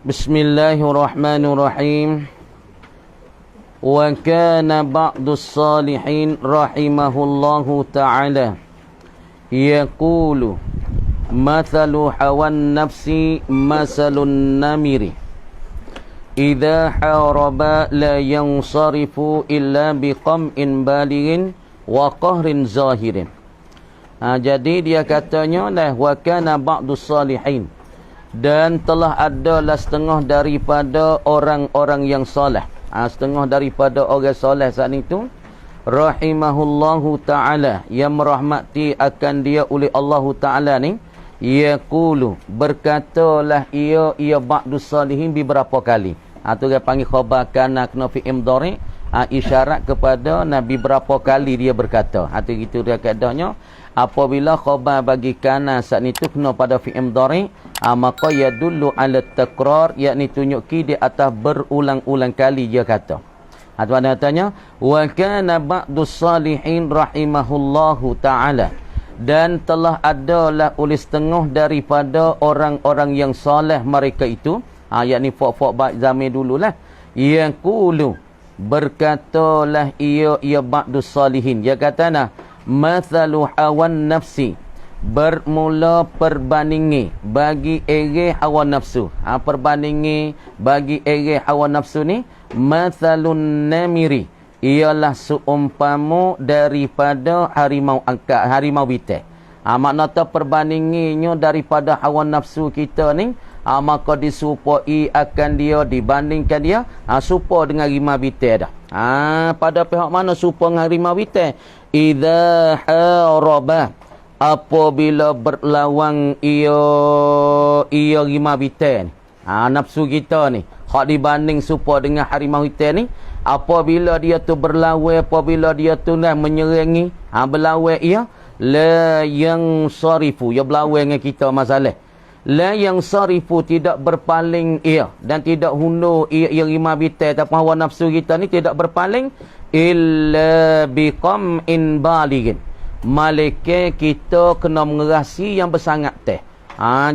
Bismillahirrahmanirrahim. Wa kana ba'dus salihin rahimahullahu ta'ala yaqulu mathalu hawan nafsi masalun namiri idza haraba la yansarifu illa biqam'in balighin wa qahrin zahirin. Jadi dia katanya lah wa kana ba'dus salihin, dan telah adalah setengah daripada orang-orang yang soleh. Setengah daripada orang soleh saat itu, rahimahullahu ta'ala, yang merahmati akan dia oleh Allah Ta'ala ni, yaqulu, berkatalah ia ba'dus salihin beberapa kali. Tu dia panggil khabar kana kena fi imdari, isyarat kepada Nabi berapa kali dia berkata. Tu gitu dia keadaannya. Apabila khabar bagi kana saat itu kena pada fi imdari, maka yadullu ala takrar, yakni tunjuki di atas berulang-ulang kali dia kata. Tuan tanya, wa kana ba'dus salihin rahimahullahu ta'ala, dan telah adalah oleh setengah daripada orang-orang yang soleh mereka itu, yakni fok-fok baik zaman dululah, yaqulu, berkatalah ia ba'dus salihin, dia kata nah, mathalu hawan nafsi, bermula perbandingi bagi ere hawa nafsu. Perbandingi bagi ere hawa nafsu ni, mathalun namiri, ialah seumpamu daripada harimau angkat, harimau bitai. Makna tu perbandinginya daripada hawa nafsu kita ni, maka disupoi akan dia, dibandingkan dia supa dengan harimau bitai dah. Pada pihak mana supa dengan harimau bitai? Idza haraba, apabila berlawang ia harimau bitai ni, nafsu kita ni, hak dibanding supa dengan harimau bitai ni, apabila dia tu berlawan, apabila dia tu menyerangi, berlawan ia, la yang sarifu, ia berlawan dengan kita masalah. La yang sarifu, tidak berpaling ia, dan tidak hundur ia harimau bitai ataupun hawa nafsu kita ni tidak berpaling, illa biqam'in balighin, malaikat kita kena mengerasi yang bersangat teh.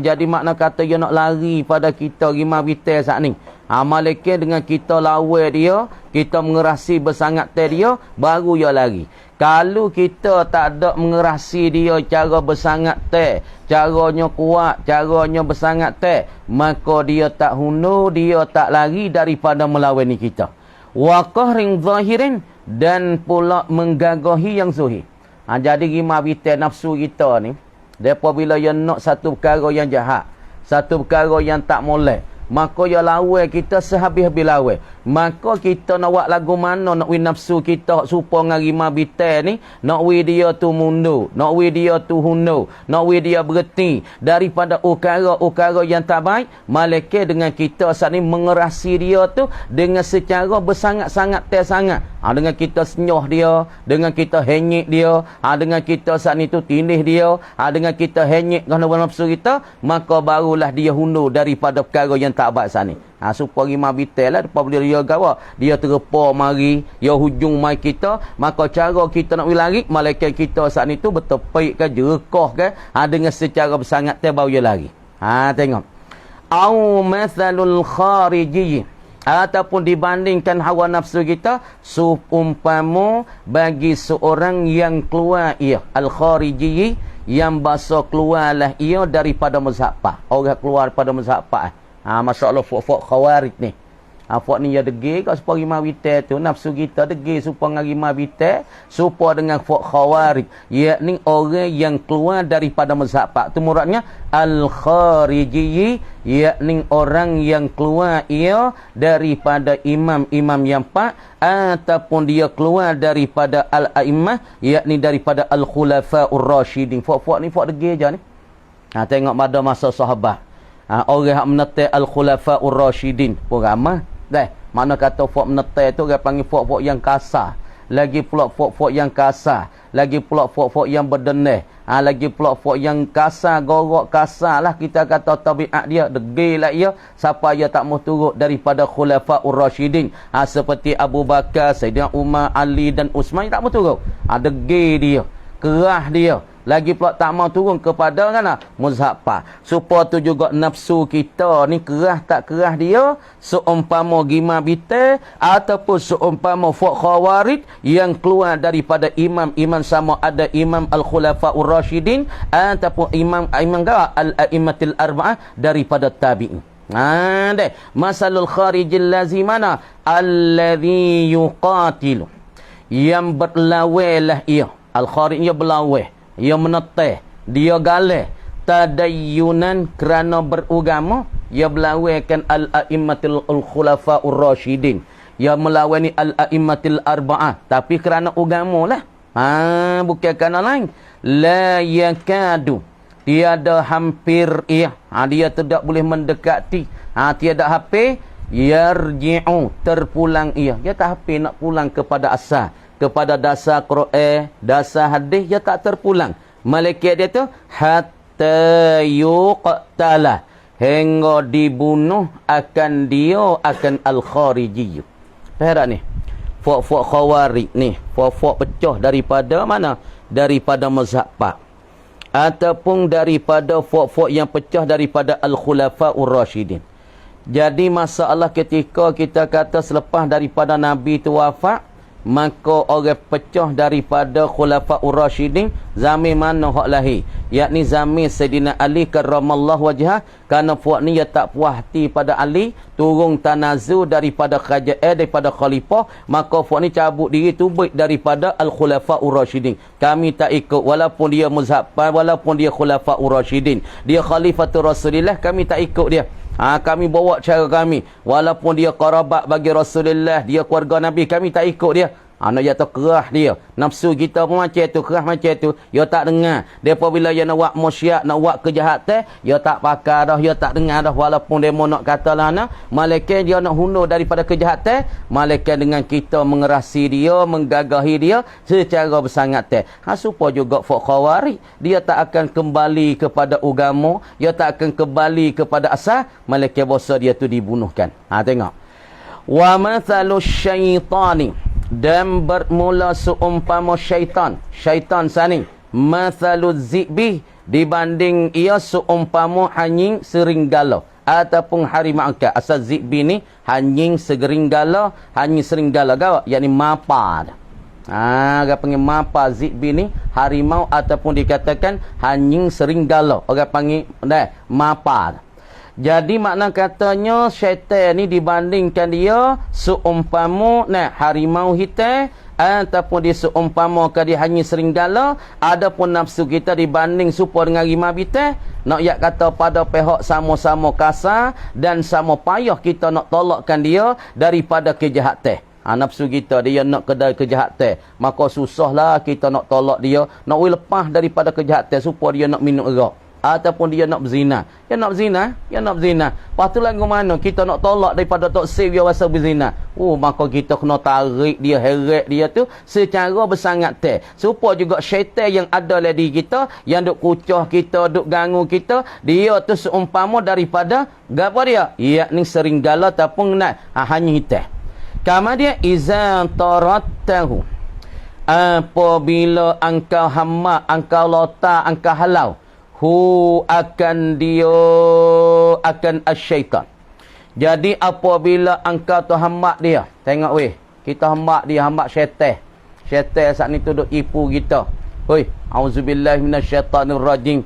Jadi makna kata dia nak lari pada kita harimau bitai saat ni, malaikat dengan kita lawan dia, kita mengerasi bersangat teh dia, baru dia lari. Kalau kita tak ada mengerasi dia cara bersangat teh, caranya kuat, caranya bersangat teh, maka dia tak hundur, dia tak lari daripada melawan kita. Wa qahrin zahirin, dan pula menggagahi yang zuhir. Jadi harimau bitai nafsu kita ni, depa bila dia nak satu perkara yang jahat, satu perkara yang tak molek, maka dia lawan kita sehabis-habis lawan. Maka kita nak buat lagu mana nak win nafsu kita supa dengan harimau bitai ni, nak win dia tu mundur, nak win dia tu hundur, nak win dia berhenti daripada ukara-ukara yang tak baik. Malaikat dengan kita saat ni mengerasi dia tu dengan secara bersangat-sangat sangat. Dengan kita senyuh dia, dengan kita hanyik dia, dengan kita saat ni tu tindih dia, dengan kita hanyik kerana nafsu kita, maka barulah dia hundur daripada perkara yang tak baik saat ni. Supaya harimau bitai lah, apabila dia gawa, dia terpa mari, dia hujung mai kita, maka cara kita nak lari, malaikat kita saat ni tu bertepik ke, jerekah ke, dengan secara bersangat baru dia lari. Tengok. Au mathalul kharijiyyi, ataupun dibandingkan hawa nafsu kita, seumpamu bagi seorang yang keluar ia, al-kharijiyyi, yang bahasa keluarlah ia daripada mazhab, orang keluar daripada mazhab. Masya-Allah, fok khawarij ni. Fok ni ya degil kat supaya harimau bitai tu, nafsu kita degil supaya dengan harimau bitai, supaya dengan fok khawarij, yakni orang yang keluar daripada mazhab. Tu muradnya al-kharijiyyi, yakni orang yang keluar ia daripada imam-imam yang pak, ataupun dia keluar daripada al-a'immah, yakni daripada al-khulafa'ur rasyidin. Fok ni fok degil je ni. Tengok pada masa sahabat, orang yang menetai al-khulafa'ur rasyidin pun ramah. Mana kata fok menetai tu, orang panggil fok-fok yang kasar. Lagi pula fok-fok yang kasar. Lagi pula fok-fok yang berdeneh. Lagi pula fok yang kasar, gorok kasar lah. Kita kata tabiat dia, degil lah ia. Siapa dia tak mahu turut daripada khulafa'ur rasyidin. Seperti Abu Bakar, Sayyidina Umar, Ali dan Uthman, tak mahu turut. Degil dia, kerah dia. lagi pula tak mau turun kepada kan mazhab pa. Supaya tu juga nafsu kita ni kerah tak kerah dia seumpama gima bite ataupun seumpama fuq khawarij yang keluar daripada imam sama ada imam al-khulafaur rasyidin ataupun imam al-a'immatil arba'ah daripada tabi'in. Deh masalul kharijil lazimana alladhi yuqatilu yang berlawelah ia al-kharij ia berlawe ia meneteh dia galeh tadayyunan kerana beragama ia berlawekan al-a'immatul khulafaur rasyidin ia melawani al-a'immatil arba'ah tapi kerana agama lah bukan kerana lain la yakadu tiada hampir ia dia tidak boleh mendekati tiada hampir yarji'u terpulang ia dia tak hampir nak pulang kepada asal kepada dasar Quran, dasar hadis dia tak terpulang. Malaikat dia tu hatta yuqtala hingga dibunuh akan dia akan al-kharijiyyu. Faham ni? Fuq khawarij ni, fuq pecah daripada mana? Daripada mazhab pak. Ataupun daripada fuq yang pecah daripada al-khulafaur rasyidin. Jadi masalah ketika kita kata selepas daripada Nabi tu wafat maka orang pecah daripada khulafaur rasyidin zaman mana hak lahir yakni zaman Sayyidina Ali karramallahu wajhah kerana puak ni dia tak puas hati pada Ali turun tanazu daripada kerajaan daripada khalifah maka puak ni cabut diri tubik daripada al-khulafaur rasyidin kami tak ikut walaupun dia mazhab walaupun dia khulafaur rasyidin dia khalifatul rasulillah kami tak ikut dia kami bawa cara kami walaupun dia qarabat bagi Rasulullah dia keluarga Nabi kami tak ikut dia nak jatuh kerah dia nafsu kita pun macam tu kerah macam tu dia tak dengar depa bila dia nak buat musyiat nak buat kejahatan dia tak pakar dah dia tak dengar dah walaupun dia nak katalah malaikat dia nak hundur daripada kejahatan malaikat dengan kita mengerasi dia menggagahi dia secara bersangat supaya juga fuq khawarij dia tak akan kembali kepada agama dia tak akan kembali kepada asal malaikat bosa dia tu dibunuhkan tengok wa mathalus syaitani dan bermula seumpama syaitan sani mathaluz zibi dibanding ia seumpama anjing seringgala ataupun harimau asal zibi ni anjing seringgala gawak yakni mapa orang panggil mapa zibi ni harimau ataupun dikatakan anjing seringgala orang panggil mapa. Jadi makna katanya syaitan ni dibandingkan dia seumpama harimau hitam ataupun dia seumpama dia hanya seringgala adapun nafsu kita dibanding serupa dengan harimau hitam nak yak kata pada pihak sama-sama kasar dan sama payah kita nak tolakkan dia daripada kejahatan. Nafsu kita dia nak kedai kejahatan maka susahlah kita nak tolak dia nak lepas daripada kejahatan supaya dia nak minum arak ataupun dia nak berzina. Dia nak berzina. Lepas tu lagu mana kita nak tolak daripada tok save dia rasa berzina. Maka kita kena tarik dia, heret dia tu secara bersangat supaya juga syaitan yang ada dalam diri kita, yang duk kucah kita, duk ganggu kita, dia tu seumpama daripada apa dia? Yakni seringgala ataupun hanya hitam. Kama dia iza tarattahu. Apabila engkau hamba, engkau lota, engkau halau akan asyaitan. Jadi apabila engkau tu hamba dia, tengok kita hamba dia, hamba syaitan. Syaitan saat ni tu duk tipu kita. Auzubillahi minasyaitanirrajim.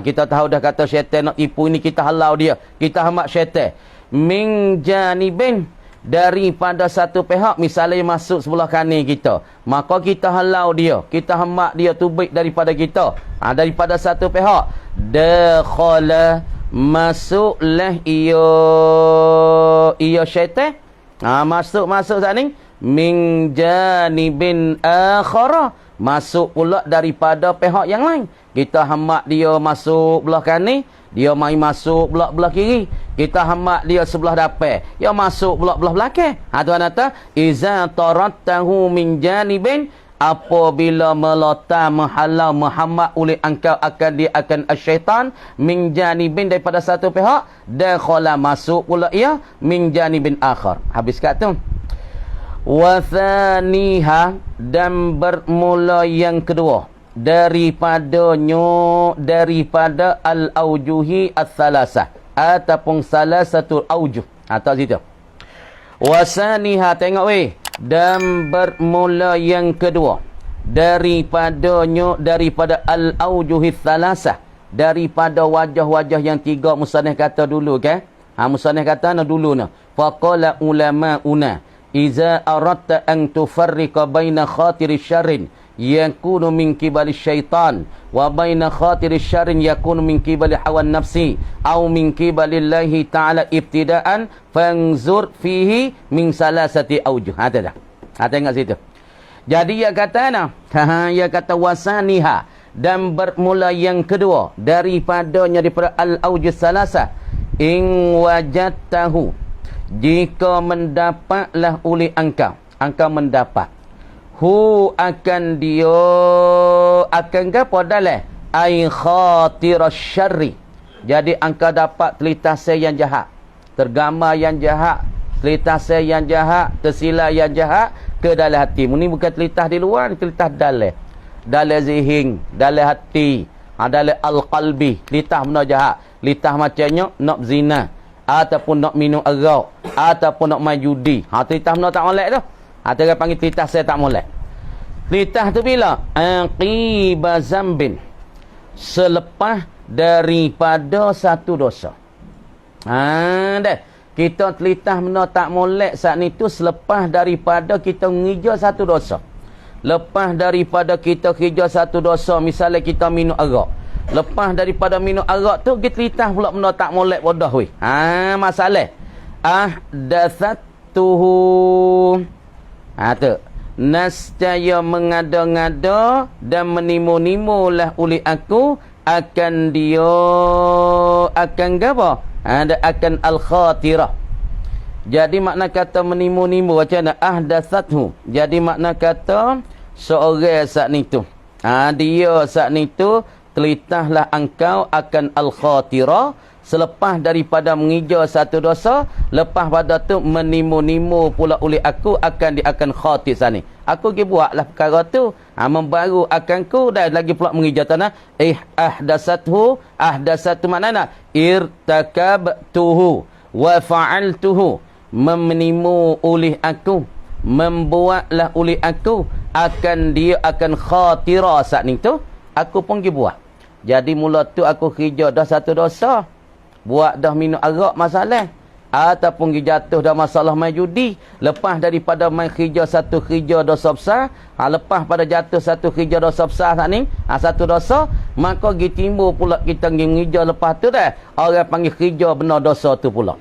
Kita tahu dah kata syaitan nak tipu ni kita halau dia. Kita hamba syaitan. Min janibin daripada satu pihak misalnya masuk sebelah kanan kita maka kita halau dia kita hamba dia tubik daripada kita daripada satu pihak dakhala masuklah ia syaitan masuk saat ni min janibin akhara masuk pula daripada pihak yang lain kita hamba dia masuk belah kanan dia mai masuk belah kiri kita hamba dia sebelah depan dia masuk belah belakang tuan kata iza tarattahu min janibin apabila melota menghalau Muhammad oleh engkau akan asyaitan min janibin daripada satu pihak dan khala masuk pula ia min janibin akhar habis kat tu wa thaniha dan bermula yang kedua daripada al-aujuhi ats-tsalasah ataupun salasatul aujuh atau situ. Wasaniha, tengok weh, dan bermula yang kedua daripada al-aujuhi ats-tsalasah, daripada wajah-wajah yang tiga. Musannif kata dulu kan, musannif kata dulu nah, faqala ulama'una iza aradta an tufarriqa baina khatiri syarrin yakunu min qibali syaitan wa baina khatiri syarrin yakunu min qibali hawan nafsi au min qibali Allahi ta'ala ibtida'an fanzur fihi min salasati aujuh. Dah. Tengok situ. Jadi ia kata ia kata wasaniha, dan bermula yang kedua daripada al-aujuh salasah, in wajadtahu, jika mendapatlah oleh engkau mendapat akan dia akan apa dalam ai khatirasy syarri. Jadi engkau dapat telitase yang jahat, tergambar yang jahat, telitase yang jahat, tersilap yang jahat ke dalam hatimu. Ni bukan telitah di luar, ni telitah dalam zihin, dalam hati, dalam al-qalbi. Telitah benda jahat, telitah macamnya nak zina, ataupun nak minum arak, ataupun nak main judi. Telitah benda tak molek tu. Dia panggil telitah saya tak molek. Telitah tu bila? Aqiba zambin, selepas daripada satu dosa. Dah. Kita telitah benda tak molek saat ni tu selepas daripada kita ngija satu dosa. Lepas daripada kita kerja satu dosa, misalnya kita minum arak. Lepas daripada minum arak tu, kita telitah pula benda tak molek bodoh weh. Masalah. Ahdatsatuhu. Tu. Nascaya mengada-ngada dan menimu-nimulah oleh aku akan dia akan apa? Akan al-khatirah. Jadi makna kata menimu-nimu macam mana? Ahdatsathu. Jadi makna kata seorang saat ni tu. Dia saat ni tu telitahlah engkau akan al-khatirah, selepas daripada menghijau satu dosa, lepas pada tu menimu-nimu pula oleh aku akan dia akan khatir sana. Aku pergi buatlah perkara tu, membaru akan ku dan lagi pula menghijau tanah. Ahdatsathu maknanya irtakabtuhu wa fa'altuhu, menimu oleh aku, membuatlah oleh aku akan dia akan khatirah saat ni tu, aku pun pergi buat. Jadi mula tu aku kerja dah satu dosa, buat dah minum arak masalah, ataupun pergi jatuh dah masalah main judi. Lepas daripada main kerja satu kerja dosa besar, lepas pada jatuh satu kerja dosa besar saat ni, satu dosa, maka pergi timbul pula kita pergi menghijau lepas tu dah. Orang panggil kerja benar dosa tu pula.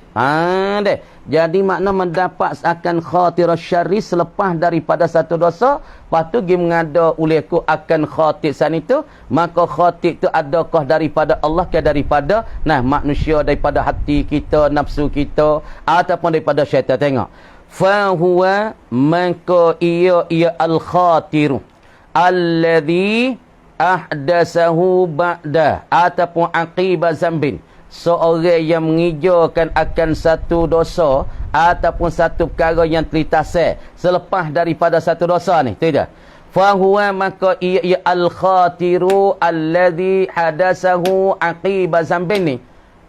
Deh. Jadi makna mendapat akan khatirah syarri selepas daripada satu dosa, lepas tu pergi mengada olehku akan khatir sana itu, maka khatir itu adakah daripada Allah ke daripada manusia, daripada hati kita, nafsu kita, ataupun daripada syaitan. Tengok. Fahuwa, maka ia al-khatiru alladhi ahdasahu ba'da ataupun aqiba zambin, seorang yang mengijakan akan satu dosa ataupun satu perkara yang telitase selepas daripada satu dosa ni, tidak. Fahuwa, maka ia al-khatiru alladhi hadasahu aqiba zambin ni,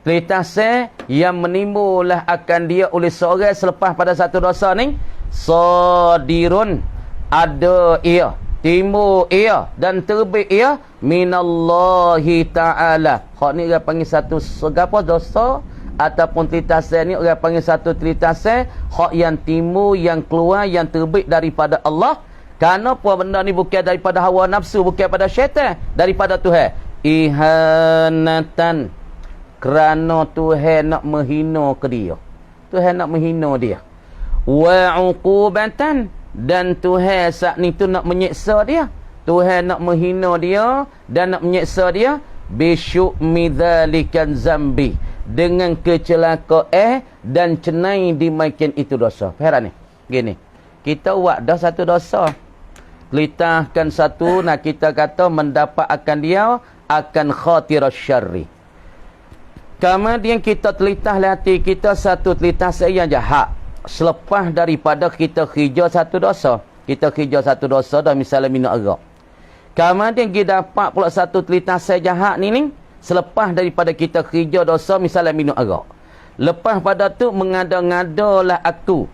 telitase yang menimbullah akan dia oleh seorang selepas pada satu dosa ni, sadirun, ada ia, timbul ia dan terbit ia minallahi ta'ala. Hak ni orang panggil satu segapa dosa ataupun telitase ni orang panggil satu telitase hak yang timbul, yang keluar, yang terbit daripada Allah. Kenapa benda ni bukan daripada hawa nafsu, bukan pada syaitan, daripada Tuhan. Ihanatan, kerana Tuhan nak menghina ke dia. Tuhan nak menghina dia. Wa uqubatan, dan Tuhan saat ni tu nak menyiksa dia. Tuhan nak menghina dia dan nak menyiksa dia bisyu'mi dzalikan zambi, dengan kecelakaan dan cenai dimakan itu dosa. Faham ni? Gini. Kita buat dah satu dosa. Litahkan satu, nak kita kata mendapat akan dia akan khatirah syarri. Kemudian kita telitah hati kita satu telitah yang jahat. Selepas daripada kita kerja satu dosa. Kita kerja satu dosa dah, misalnya minum arak. Kemudian kita dapat pula satu telitase jahat ni selepas daripada kita kerja dosa, misalnya minum arak. Lepas pada tu mengada-ngadalah aku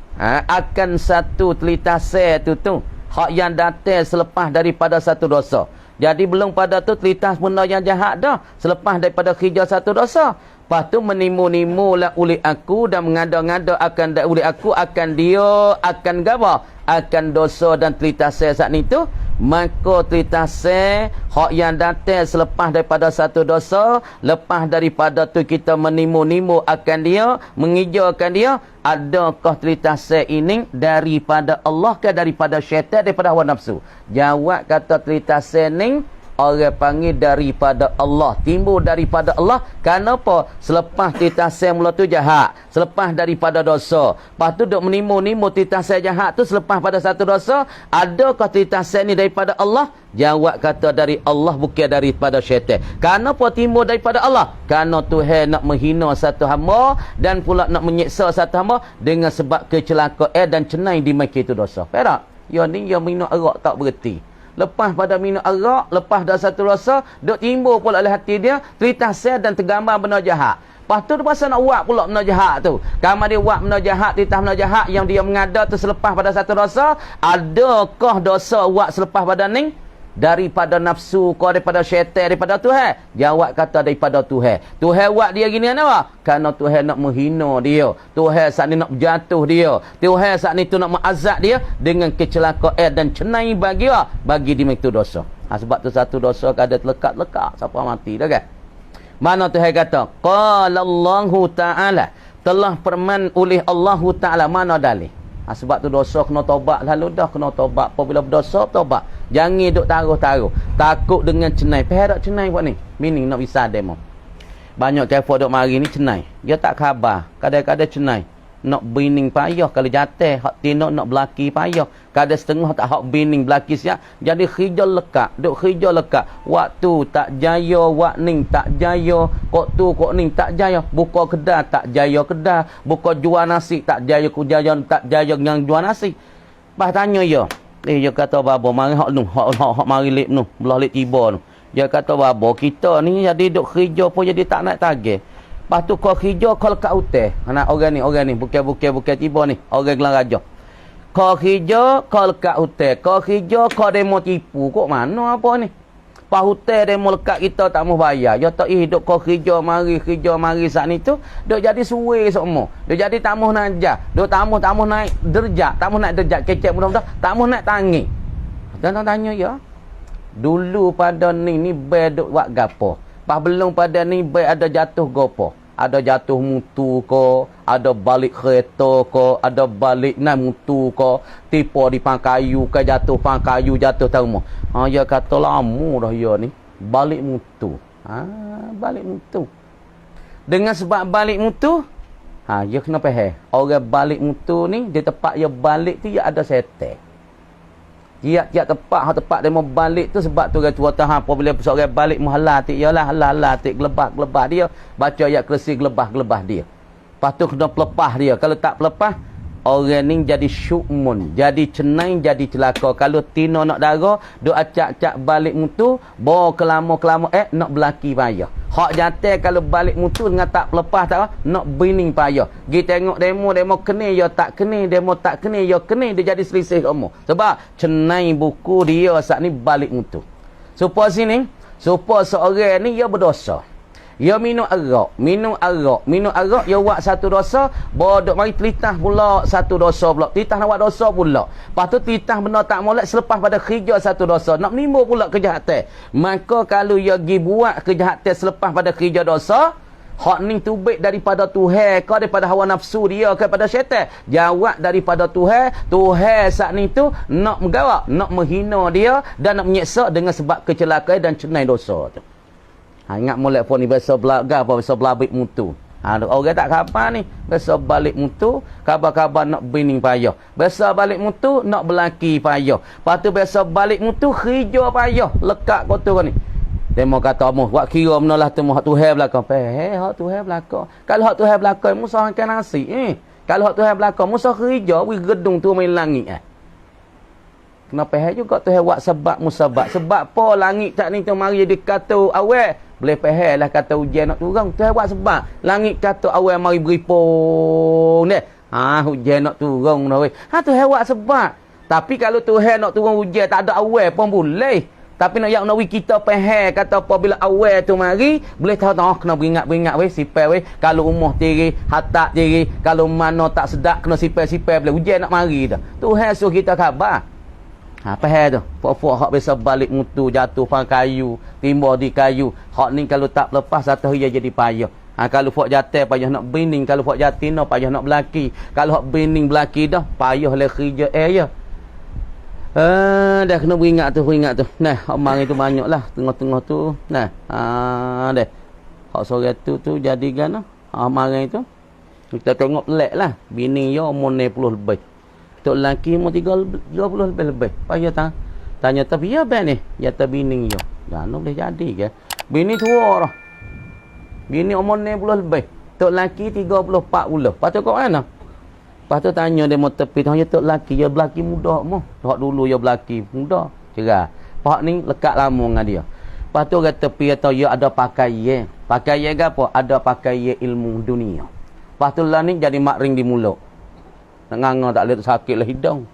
akan satu telitase tu hak yang datang selepas daripada satu dosa. Jadi belum pada tu telitas benda yang jahat dah selepas daripada kerja satu dosa. Lepas tu menimu-nimulah oleh aku dan mengada-ngada akan oleh aku akan dia akan gaba akan dosa dan telitase saat ni tu. Maka telitase hak yang datang selepas daripada satu dosa, lepas daripada tu kita menimu-nimu akan dia, mengijakan dia, adakah telitase ini daripada Allah ke daripada syaitan, daripada hawa nafsu? Jawab kata telitase ni orang panggil daripada Allah, timbul daripada Allah. Kenapa? Selepas telitase mula tu jahat, selepas daripada dosa, lepas tu duk menimu-nimu telitase jahat tu selepas pada satu dosa, adakah telitase ni daripada Allah? Jawab kata dari Allah, bukan daripada syaitan. Kenapa timbul daripada Allah? Kerana Tuhan nak menghina satu hamba dan pula nak menyiksa satu hamba dengan sebab kecelakaan dan cenai di maki itu dosa. Perak? Ya ni yang minum arak tak berhenti. Lepas pada minum arak, lepas dah satu rasa, duk timbul pula oleh hati dia telitase dan tergambar benda jahat. Lepas tu dia pasal nak buat pula benda jahat tu. Kamar dia buat benda jahat, titah benda jahat yang dia mengada tu selepas pada satu rasa, adakah dosa buat selepas pada ni? Daripada nafsu kau, daripada syaitan, daripada Tuhan? Jawab kata daripada Tuhan. Tuhan buat dia gini apa? Kerana Tuhan nak menghina dia. Tuhan saat ni nak jatuh dia. Tuhan saat ni tu nak mengazab dia dengan kecelakaan dan cenai bagi dia, bagi dia itu dosa. Sebab tu satu dosa kada lekat-lekat siapa mati dah kan. Mana Tuhan kata? Qala Allahu Ta'ala, telah firman oleh Allahu Ta'ala. Mana dalih? Sebab tu dosa kena tobat lalu dah, kena tobat apabila berdosa tobat. Jangan duk taruh-taruh takut dengan cenai. Perak cenai buat ni meaning nak bisa demo. Banyak kafir duk mari ni cenai, dia tak khabar. Kadang-kadang cenai nak bining payah, kalau jatuh hak tindak nak belaki payah, kadang setengah tak hak bining belaki siap. Jadi khijal lekat, duk khijal lekat, waktu tak jaya, wak ning tak jaya, kok tu kok ning tak jaya, buka kedai tak jaya kedai, buka jual nasi tak jaya, kujaya tak jaya yang jual nasi. Pas tanya ya, dia kata babo mari hak nu, hak mari lip nu, belah lip tiba nu. Dia kata babo kita ni jadi duk khijal pun jadi tak nak tagih. Lepas tu kau hijau kau lekat uteh. Anak orang ni. Bukan tiba ni. Orang gelang raja. Kau hijau kau lekat uteh. Kau hijau kau demo tipu. Kok mana apa ni? Pas uteh demo lekat kita tak mau bayar. Ya tak hidup kau hijau mari saat ni tu. Duk jadi suwe semua. Duk jadi tak mau najah. Duk tak mau naik derjat. Tak mau naik derjat. Kecek mudah-mudah. Tak mau naik tangi. Dan tanya ya. Dulu pada ni bai duk buat gapo. Pas belum pada ni bai ada jatuh gopo. Ada jatuh mutu ko, ada balik kereta ko, ada balik na mutu ko, tipu di pangkayu ke, jatuh pangkayu, jatuh tahu mo. Ya kata lama dah ya ni balik mutu. Balik mutu. Dengan sebab balik mutu, ya kena faham. Orang balik mutu ni di tempat dia balik tu ya ada setan. Tiap-tiap tempat dia mau balik tu sebab tu orang tua tahan apabila seorang balik muhalal tik ialah halal tik gelebah dia, baca ayat kursi gelebah dia. Lepas tu kena pelepah dia. Kalau tak pelepah, orang ni jadi syukmun, jadi cenai, jadi celaka. Kalau tino nak dara, duk acak-acak balik mutu, bawa kelama-kelama nak belaki payah. Hak jantan kalau balik mutu dengan tak pelepah tak nak bining payah. Gi tengok demo kene ya tak kene, demo tak kene ya kene, dia jadi selisih kamu. Sebab cenai buku dia saat ni balik mutu. Supaya seorang ni dia berdosa. Ya minum arak, ya buat satu dosa, bodok mari telitah pula satu dosa pula. Telitah nak buat dosa pula. Lepas tu telitah benda tak molek selepas pada kerja satu dosa, nak menimbul pula kejahatan. Maka kalau ia pergi buat kejahatan selepas pada kerja dosa, hak ni tubik daripada Tuhan ke daripada hawa nafsu dia kepada syaitan? Jawab daripada Tuhan. Tuhan saat ni tu nak menggawak, nak menghina dia dan nak menyeksa dengan sebab kecelakaan dan cenai dosa tu. Ingat molek pun ni biasa belaga apa biasa belabik mutu. Orang tak khabar ni, biasa balik mutu, khabar-khabar nak bining payah. Biasa balik mutu nak belaki payah. Lepas tu biasa balik mutu hijau payah, lekat kotor ni. Dia mau kata mu buat kira menalah tu hak Tuhan belakang. Hak Tuhan belakang. Kalau hak Tuhan belakang musa makan nasi. Kalau hak Tuhan belakang musa hijau wi gedung tu main langit Kena faham juga Tuhan buat sebab musabab. Sebab apa langit tak ni tu mari jadi kata awal. Boleh faham lah kata hujan nak turun. Tuhan buat sebab. Langit kata awal mari beripung deh. Hujan nak turun dah weh. Tuhan buat sebab. Tapi kalau Tuhan nak turun hujan tak ada awal pun boleh. Tapi nak yang nawi kita faham kata apabila awal tu mari boleh tahu kena beringat weh sipai weh kalau umur tiri hatak tiri kalau mana tak sedap kena sipai boleh hujan nak mari dah. Tuhan suruh kita khabar. Faham tu. Pokok hak biasa balik mutu jatuh pang kayu, timba di kayu. Hak ni kalau tak lepas satu hari jadi payah. Kalau fok jatuh payah nak bining, kalau fok jatina payah nak belaki. Kalau hak bining belaki dah payah le kerja ya. Dah kena beringat tu. Nah, omang itu banyaklah tengah-tengah tu. Nah, dah. Hak sore tu jadi kan omang itu. Kita tengok lek lah. Bini yo umur 90 lebih. Tok lelaki umur 30 lebih. Payah tanya tapi ya ben ni, ya ta bini yo. Dah boleh jadi ke? Bini tua dah. Bini umur 60 lebih. Tok lelaki 30 40. Patut kau mana? Lepas tu tanya dia mau tepi tanya tok lelaki ya belaki muda mo. Hak dulu ya belaki muda. Cerah. Pak ni lekat lama dengan dia. Lepas tu kata tepi atau ya ada pakaian. Pakaian ke apa? Ada pakaian ilmu dunia. Lepas tu lah ni jadi makring di mulut. Nganga tak boleh sakit lah hidung.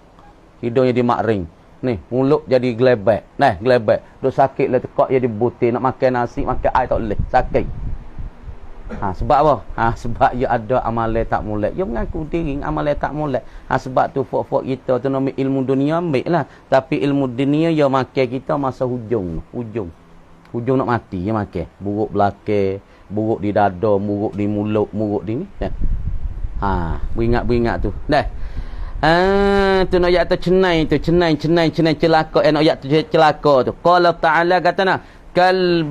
Hidung jadi makring. Ni mulut jadi gelebek. Nah gelebek. Duk sakit lah tekak jadi butir nak makan nasi makan air tak boleh. Sakit. Sebab apa? Sebab dia ada amalan tak molek. Dia mengaku diri amalan tak molek. Sebab tu fok-fok kita tu nama ilmu dunia ambil lah. Tapi ilmu dunia dia makan kita masa hujung. Hujung nak mati dia makan. Buruk belakang, buruk di dada, buruk di mulut, buruk di ni. Beringat tu. Dah. Tu nak ayat tu cenai celaka. Nak ayat tu celaka tu. Qala ta'ala katana kalbarrana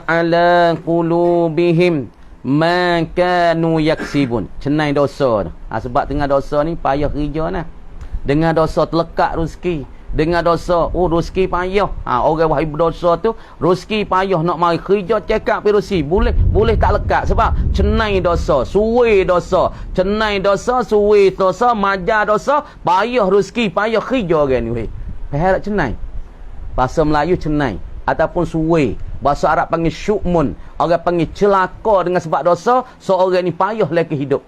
ala qulubihim ma kanu yaksibun. Cenai dosa tu. Sebab tengah dosa ni payah kerja nah. Dengan dosa terlekat rezeki. Dengan dosa rezeki payah. Orang wahai berdosa tu rezeki payah nak mari kerja cekak pirusi. Boleh tak lekat sebab cenai dosa, suwe dosa. Cenai dosa, suwe dosa, majar dosa, payah rezeki, payah kerja orang ni weh. Faham tak cenai? Bahasa Melayu cenai ataupun suwe. Bahasa Arab panggil syukmun. Orang panggil celaka dengan sebab dosa. So orang ni payah lagi hidup.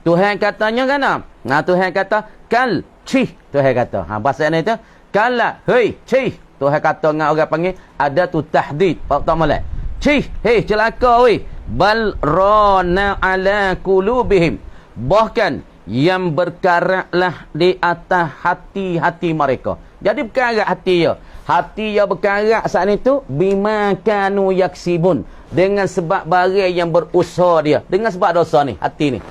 Tuhan katanya kan? Tuhan kata kal cih. Tuhan kata. Bahasa ni tu kala hei cih. Tuhan kata dengan orang panggil ada tu tahdid. Pak tak molek. Cih, hei celaka weh. Bal rana ala qulubihim. Bahkan yang berkaraklah di atas hati-hati mereka. Jadi berkarak hati dia. Hati dia berkarak saat itu bima kanu yaksibun. Dengan sebab barang yang berusaha dia. Dengan sebab dosa ni, hati ni.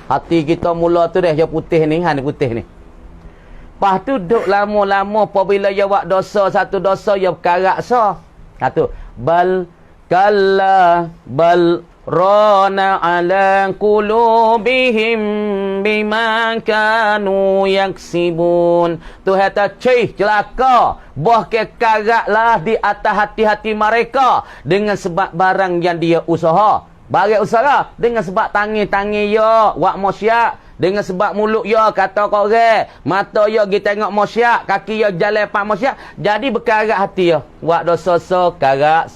Hati kita mula tu dah yang putih ni, putih ni. Lepas tu duduk lama-lama apabila dia buat dosa, satu dosa dia berkarak sah. Satu. Bal kalla bal rana ala qulubihim bima kanu yaksibun. Tuhan kata celaka bahkan karaklah di atas hati-hati mereka dengan sebab barang yang dia usaha. Barang usaha dengan sebab tangi-tangi ya buat maksiat. Dengan sebab mulut ya kata korang, mata ya pergi tengok maksiat, kaki ya jalan pak maksiat. Jadi berkarat hati ya buat dosa karat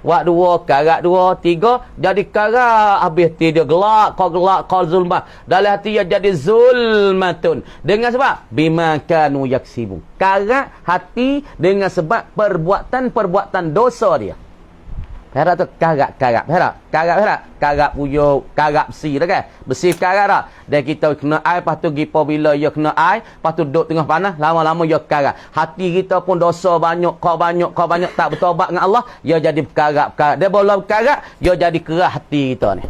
Wak dua, karat dua, tiga, jadi karat. Habis dia gelak kau zulmah. Dalam hati dia jadi zulmatun. Dengan sebab bima kanu yaksibu. Karat hati dengan sebab perbuatan dosa dia. Perak tu karat. Karat puyuk, karat besi dah kan. Besi karat dah. Dan kita kena air, lepas tu gipa bila dia kena air, lepas tu duduk tengah panas, lama-lama dia karat. Hati kita pun dosa banyak, kau banyak, tak bertobat dengan Allah, dia jadi karat. Dia boleh karat, dia jadi kerah hati kita ni.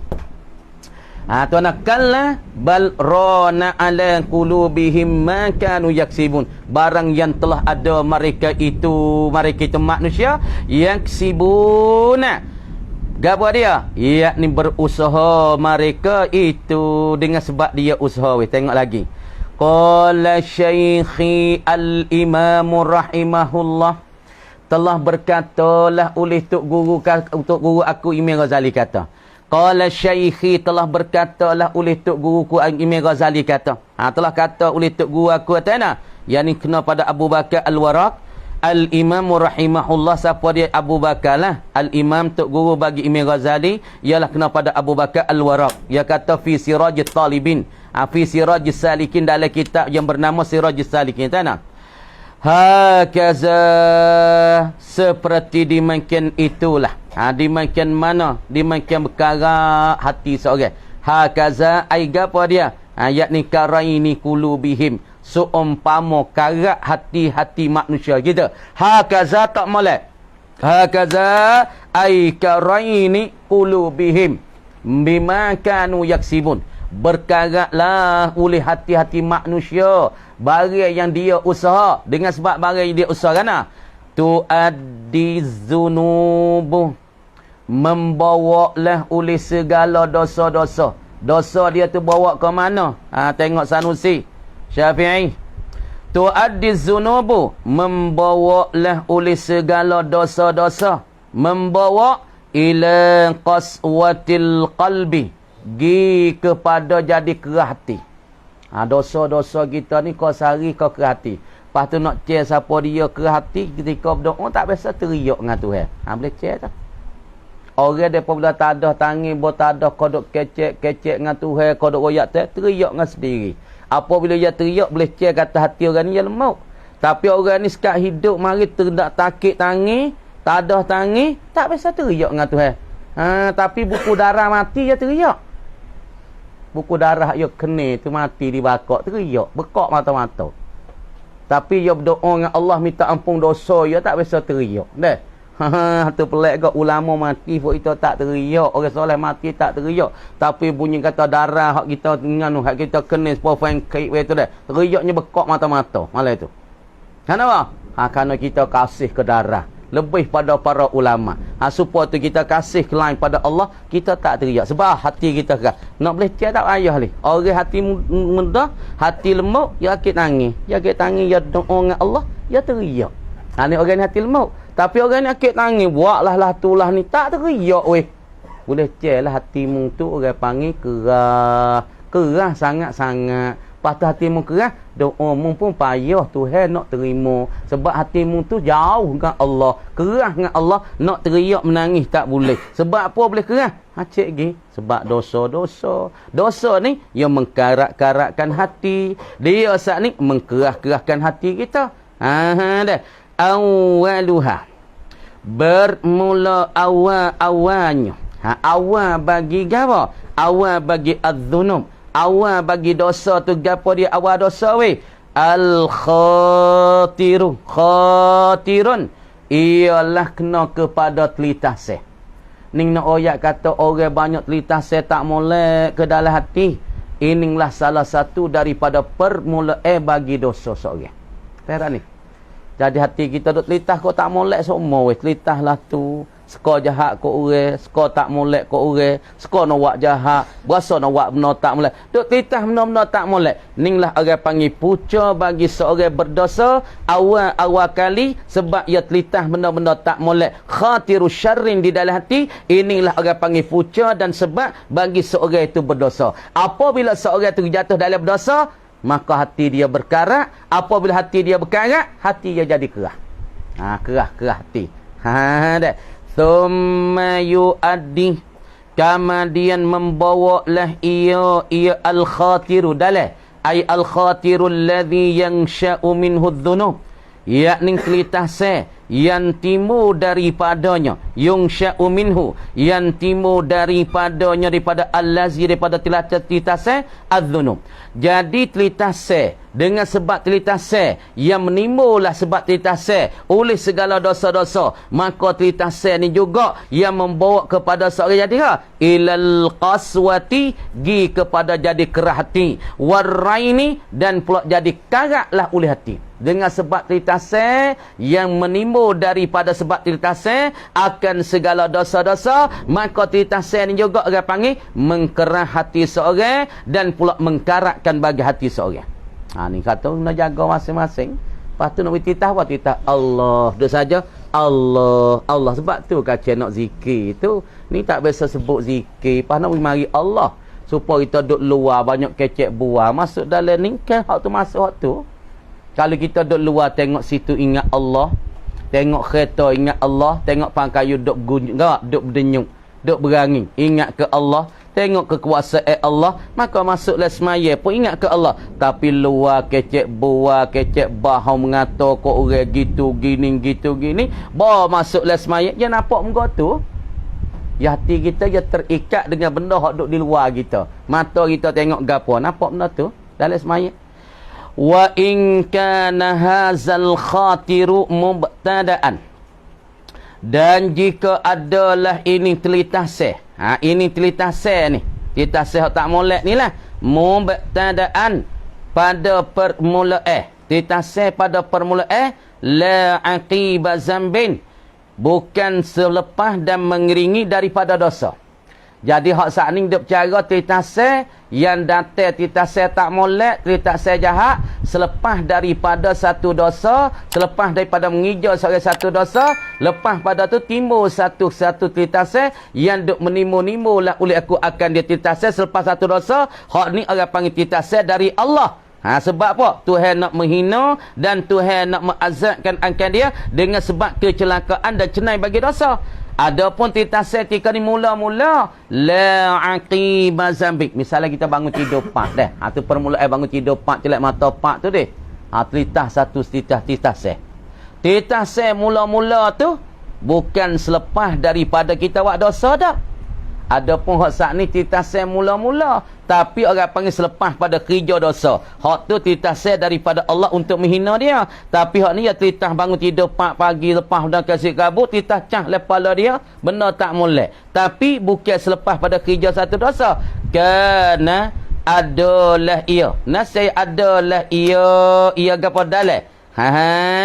Tuan kalla bal rana ala qulubihim ma kanu yaksibun. Barang yang telah ada mereka itu manusia yaksibuna. Gapo dia? Yakni berusaha mereka itu dengan sebab dia usaha. Tengok lagi. Qala syaikhi al-imam rahimahullah. Telah berkatalah oleh tok guru aku Imam Ghazali kata. Qala syaikhi telah berkatalah oleh tok guruku Imam Ghazali kata. Telah kata oleh tok guru aku kata Yang ni kena pada Abu Bakar Al-Warraq. Al-Imam rahimahullah, siapa dia? Abu Bakar lah. Al-Imam Tok Guru bagi Imam Ghazali ialah kena pada Abu Bakar Al-Warraq. Dia kata fi Sirajit Talibin, fi Sirajis Salikin, dalam kitab yang bernama Sirajis Salikin. Tanah hakaza, seperti dimakan itulah. Dimakan mana? Dimakan berkarak hati seorang. Hakaza ai gapo dia? Yakni karaini qulubihim, seumpama karat hati-hati manusia kita. Hakaza tak molek. Hakaza ai karaini qulubihim bima kanu yaksibun. Berkaratlah oleh hati-hati manusia barang yang dia usaha, dengan sebab barang yang dia usaha kan, tu addizunubu, membawalah oleh segala dosa-dosa. Dosa dia tu bawa ke mana? Tengok Sanusi Syafi'i. Tu addizunubu, membawalah oleh segala dosa-dosa, membawa ila qaswatil qalbi, gi kepada jadi kerah hati. Dosa-dosa kita ni kau sehari kau kerah hati. Lepas tu nak cek siapa dia kerah hati, ketika berdoa tak biasa teriak dengan Tuhan. Boleh cek tak? Orang daripada tak ada tangi, tak ada kodok kecek dengan Tuhan, kodok royak teriak dengan sendiri. Apabila dia teriak, boleh cek kata hati orang ni dia lemau. Tapi orang ni sekat hidup, mari terdak takik tangi, tak ada tangi, tak biasa teriak dengan Tuhan. Tapi buku darah mati dia teriak. Buku darah dia kena tu mati dibakar, teriak, bekak mata-mata. Tapi dia berdoa dengan Allah minta ampun dosa, dia tak biasa teriak. Dah. Tu pelik ke ulama mati pun kita tak teriak, orang soleh mati tak teriak. Tapi bunyi kata darah hak kita nganu, hak kita kena profile kait tu dah. Teriaknya bekak mata-mata. Malah tu. Kenapa? Kerana kita kasih ke darah. Lebih pada para ulama. Supaya tu kita kasih lain pada Allah, kita tak teriak. Sebab hati kita kan. Nak boleh cek tak payah ni. Orang hati mudah, hati lemuk, dia akit nangis. Dia akit nangis, dia doa dengan Allah, dia teriak. Ni orang ni hati lemuk. Tapi orang ni akit nangis, buatlah lah tulah ni, tak teriak weh. Boleh cek lah hatimu tu orang panggil kerah. Kerah sangat-sangat. Lepas tu hatimu kerah, doamu pun payah Tuhan nak terima. Sebab hatimu tu jauh dengan Allah. Kerah dengan Allah, nak teriak menangis tak boleh. Sebab apa boleh kerah? Cik lagi. Sebab dosa-dosa. Dosa ni, yang mengkarak-karakkan hati. Dia saat ni, mengkerah-kerahkan hati kita. Dah. Awaluha. Bermula awal-awalnya. Awal bagi apa? Awal bagi az-zunub. Awal bagi dosa tu gapo dia awal dosa weh? Al-khatiru. Khatirun. Ialah kena kepada telitah seh. Ning nak ayat kata orang banyak telitah seh tak molek ke dalam hati. Inilah salah satu daripada permulaan bagi dosa seorang. Perak ni. Jadi hati kita duk telitah kau tak molek semua weh. Telitah lah tu. Skor jahat kau orang, skor tak molek kau orang, skor nak buat jahat, berasa nak buat benda tak molek. Duk titah benda-benda tak molek. Ninglah orang panggil puca bagi seorang berdosa awal kali sebab ia telitah benda-benda tak molek. Khatiru syarrin di dalam hati, inilah orang panggil puca dan sebab bagi seorang itu berdosa. Apabila seorang itu jatuh dalam berdosa, maka hati dia berkarat. Apabila hati dia berkarat, hati dia jadi kerah. Kerah hati. Dah. Thumma yu'addi, kemudian membawalah ia al-khatiru dalam ay al-khatiru alladhi yansha'u minhu adh-dhunub, yakni telitah seh yang timbul daripadanya, yunsha'u minhu yang timbul daripadanya, daripada allazi, daripada telitah seh adh-dhunub. Jadi telitah seh dengan sebab telitah seh yang menimbullah sebab telitah seh oleh segala dosa-dosa, maka telitah seh ni juga yang membawa kepada seorang jadi ilal qaswati, gi kepada jadi kerah hati, warraini, dan pula jadi karatlah oleh hati. Dengan sebab telitah seh yang menimbul daripada sebab telitah seh akan segala dosa-dosa, maka telitah seh ni juga orang panggil mengkerah hati seorang dan pula mengkaratkan bagi hati seorang. Ni kata nak jaga masing-masing. Lepas tu nak bertitah apa? Titah Allah. Duduk saja Allah. Allah. Sebab tu kacau nak zikir tu. Ni tak biasa sebut zikir. Lepas nak mari Allah. Supaya kita duduk luar banyak kecek buah. Masuk dalam ni kan hak tu masuk hak tu. Kalau kita duduk luar tengok situ ingat Allah, tengok kereta ingat Allah, tengok pangkayu duduk gunjung, duduk berdenyuk, duduk berangin, ingat ke Allah, tengok kekuasaan Allah, maka masuklah semaya pun ingat ke Allah. Tapi luar kecek buah, kecek bahau mengata kau orang gitu gini, bawa masuklah semaya, dia nampak muka tu. Ya hati kita dia terikat dengan benda hak duduk di luar kita. Mata kita tengok gapo, nampak benda tu dalam semaya. Wa in kana hazal khatiru mubtadaan, dan jika adalah ini telitah seh, ini telitah seh ni, telitah seh tak molek ni lah, mubtadaan pada permulaan, telitah seh pada permulaan, la aqiba zambin, bukan selepas dan mengiringi daripada dosa. Jadi hak saat ni duk cara titase yang datang titase tak molek, titase jahat selepas daripada satu dosa, selepas daripada menghijau satu dosa, lepas pada tu timbul satu titase yang duk menimu-nimu lah oleh aku akan dia titase selepas satu dosa. Hak ni orang panggil titase dari Allah. Sebab apa? Tuhan nak menghina dan Tuhan nak mengazabkan angkat dia dengan sebab kecelakaan dan cenai bagi dosa. Adapun titase ketika ni mula-mula la aqiba zambik. Misalnya kita bangun tidur pak dah. Tu permulaan bangun tidur pak celak mata pak tu deh. Telitah satu titase. Titase mula-mula tu bukan selepas daripada kita buat dosa dah. Adapun hak saat ni titase mula-mula, tapi orang panggil selepas pada kerja dosa. Hak tu titase daripada Allah untuk menghina dia. Tapi hak ni ya titah bangun tidur pagi lepas dah kasih kabut, titah cah lepala dia, benda tak molek. Tapi bukan selepas pada kerja satu dosa. Kerana adalah ia. Nasai adalah ia gapo dalal.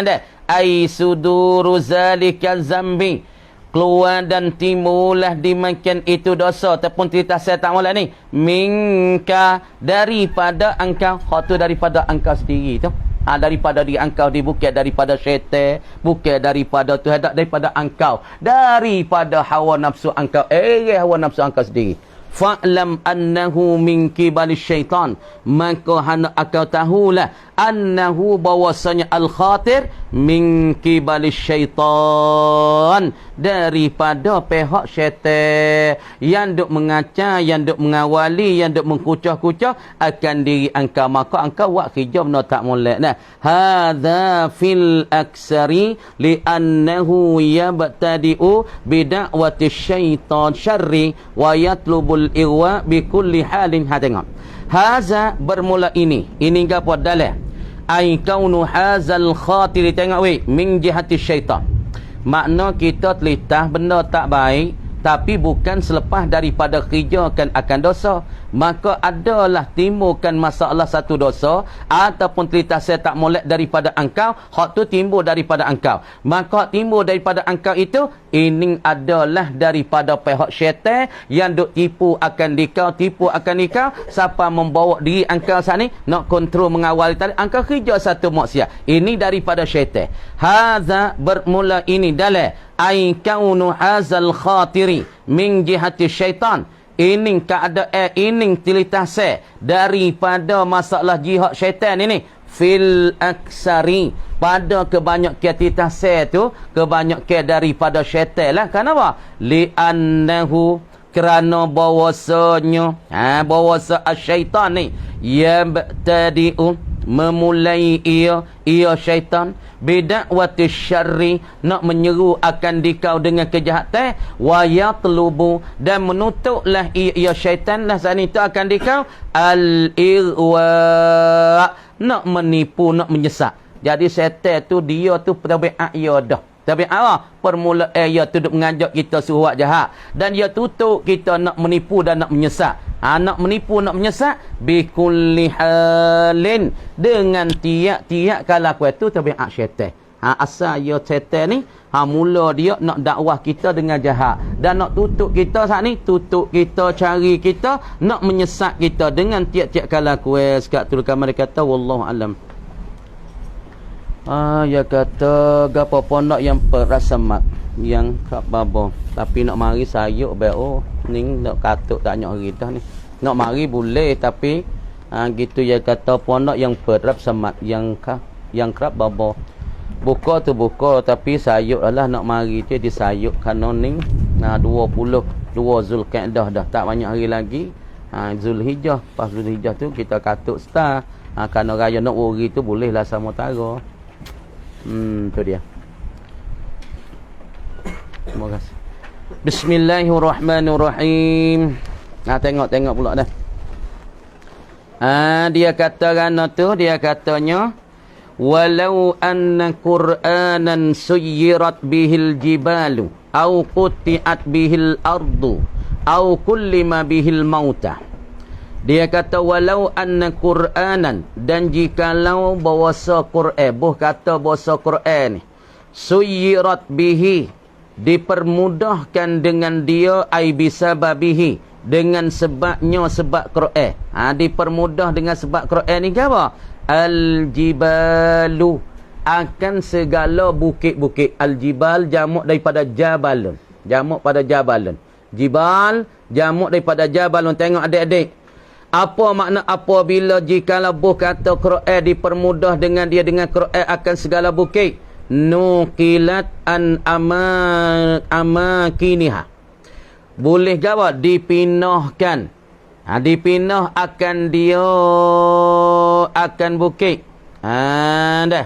Dah. Ai suduru zalika zambi, keluar dan timbullah dimakan itu dosa ataupun cerita saya tak molek ni minka, daripada engkau. Hak tu daripada engkau sendiri tu. Daripada diri engkau, bukan daripada syaitan, bukan daripada Tuhan, daripada engkau, daripada hawa nafsu engkau, hawa nafsu engkau sendiri. Fa'lam annahu min kibalis syaitan, maka hendak akau tahulah annahu bahwasanya al-khatir min kibalis syaitan, daripada pihak syaitan yang duk mengacar, yang duk mengawali, yang duk mengkucah-kucah akan diri engkau, maka engkau buat kerja benda tak molek. Nah, hadza fil aksari li annahu yabtadi'u bid'awati syaitan syarri wa yatlubul irwa bi kulli halin. Tengok, haza bermula ini gapo dalil ai kaunu hazal khatir. Tengok weh, min jihati syaitan, makna kita telitah benda tak baik tapi bukan selepas daripada kerjakan akan dosa, maka adalah timbulkan masalah satu dosa ataupun telitah saya tak molek daripada engkau, hak tu timbul daripada engkau, maka hak timbul daripada engkau itu ini adalah daripada pihak syaitan yang duk tipu akan dikau, siapa membawa diri engkau saat ni nak kontrol mengawal tadi engkau kerja satu maksiat, ini daripada syaitan. Hadza bermula ini dalil ai kaunu hazal khatiri min jihati syaitan, ini keadaan ini tilitase daripada masalah jihad syaitan ini fil aksari, pada kebanyakan tilitase tu kebanyakan daripada syaitan lah. Kenapa? Li annahu, kerana bahwasanya bahwasa syaitan ni yabtadi'u, memulai ia syaitan bidakwati syarri, nak menyeru akan dikau dengan kejahatan, wa yatlubu, dan menutuklah ia syaitan lah saat itu akan dikau al-irwa, nak menipu, nak menyesak. Jadi syaitan tu dia tu tabiat ia dah. Tabiat apa? Permulaan ia tu duk mengajak kita suruh buat jahat, dan dia tutup kita nak menipu dan nak menyesak. Nak menipu, nak menyesak bikulli halin, dengan tiap-tiap kalakuan itu tabiat syaitan. Asal ya syaitan ni mula dia nak dakwah kita dengan jahat dan nak tutup kita saat ni, tutup kita, cari kita, nak menyesak kita dengan tiap-tiap kalakuan. Sekat tu kamar kata wallahu alam. Ya kata gapo pondok yang perasamat yang kat babo, tapi nak mari sayuk bae ning nak katuk tak nyok hari dah ni. Nak mari boleh tapi gitu ya kata pondok yang perasamat yang Yang kerap baba. Buka tu buka tapi sayuk lah nak mari tu disayuk kerana ni 22 Zulkaidah dah tak banyak hari lagi. Zulhijjah, pas Zulhijjah tu kita katuk start. Kerana raya nak uri tu bolehlah sama tara. Tu dia. Terima kasih. Bismillahirrahmanirrahim. Tengok pula dah. Dia kata kerana tu dia katanya walau anna Qur'anan suyirat bihil jibalu au qutiat bihil ardu au kullima bihil mauta. Dia kata walau anna Qur'anan, dan jikalau bahasa Qur'an, kata bahasa Qur'an ni suyirat bihi, dipermudahkan dengan dia, ai bisababihi, dengan sebabnya sebab Qur'an. Dipermudah dengan sebab Qur'an ni apa? Al-jibalu, akan segala bukit-bukit. Al-jibal jamak daripada jabalun. Jamak pada jabalun. Jibal jamak daripada jabalun. Tengok adik-adik. Apa makna apabila jikalau kata Qur'an dipermudah dengan dia dengan Qur'an akan segala bukit? Nuqilat an amakiniha. Boleh jawab dipinahkan. Dipinah akan dia akan bukit. Dah.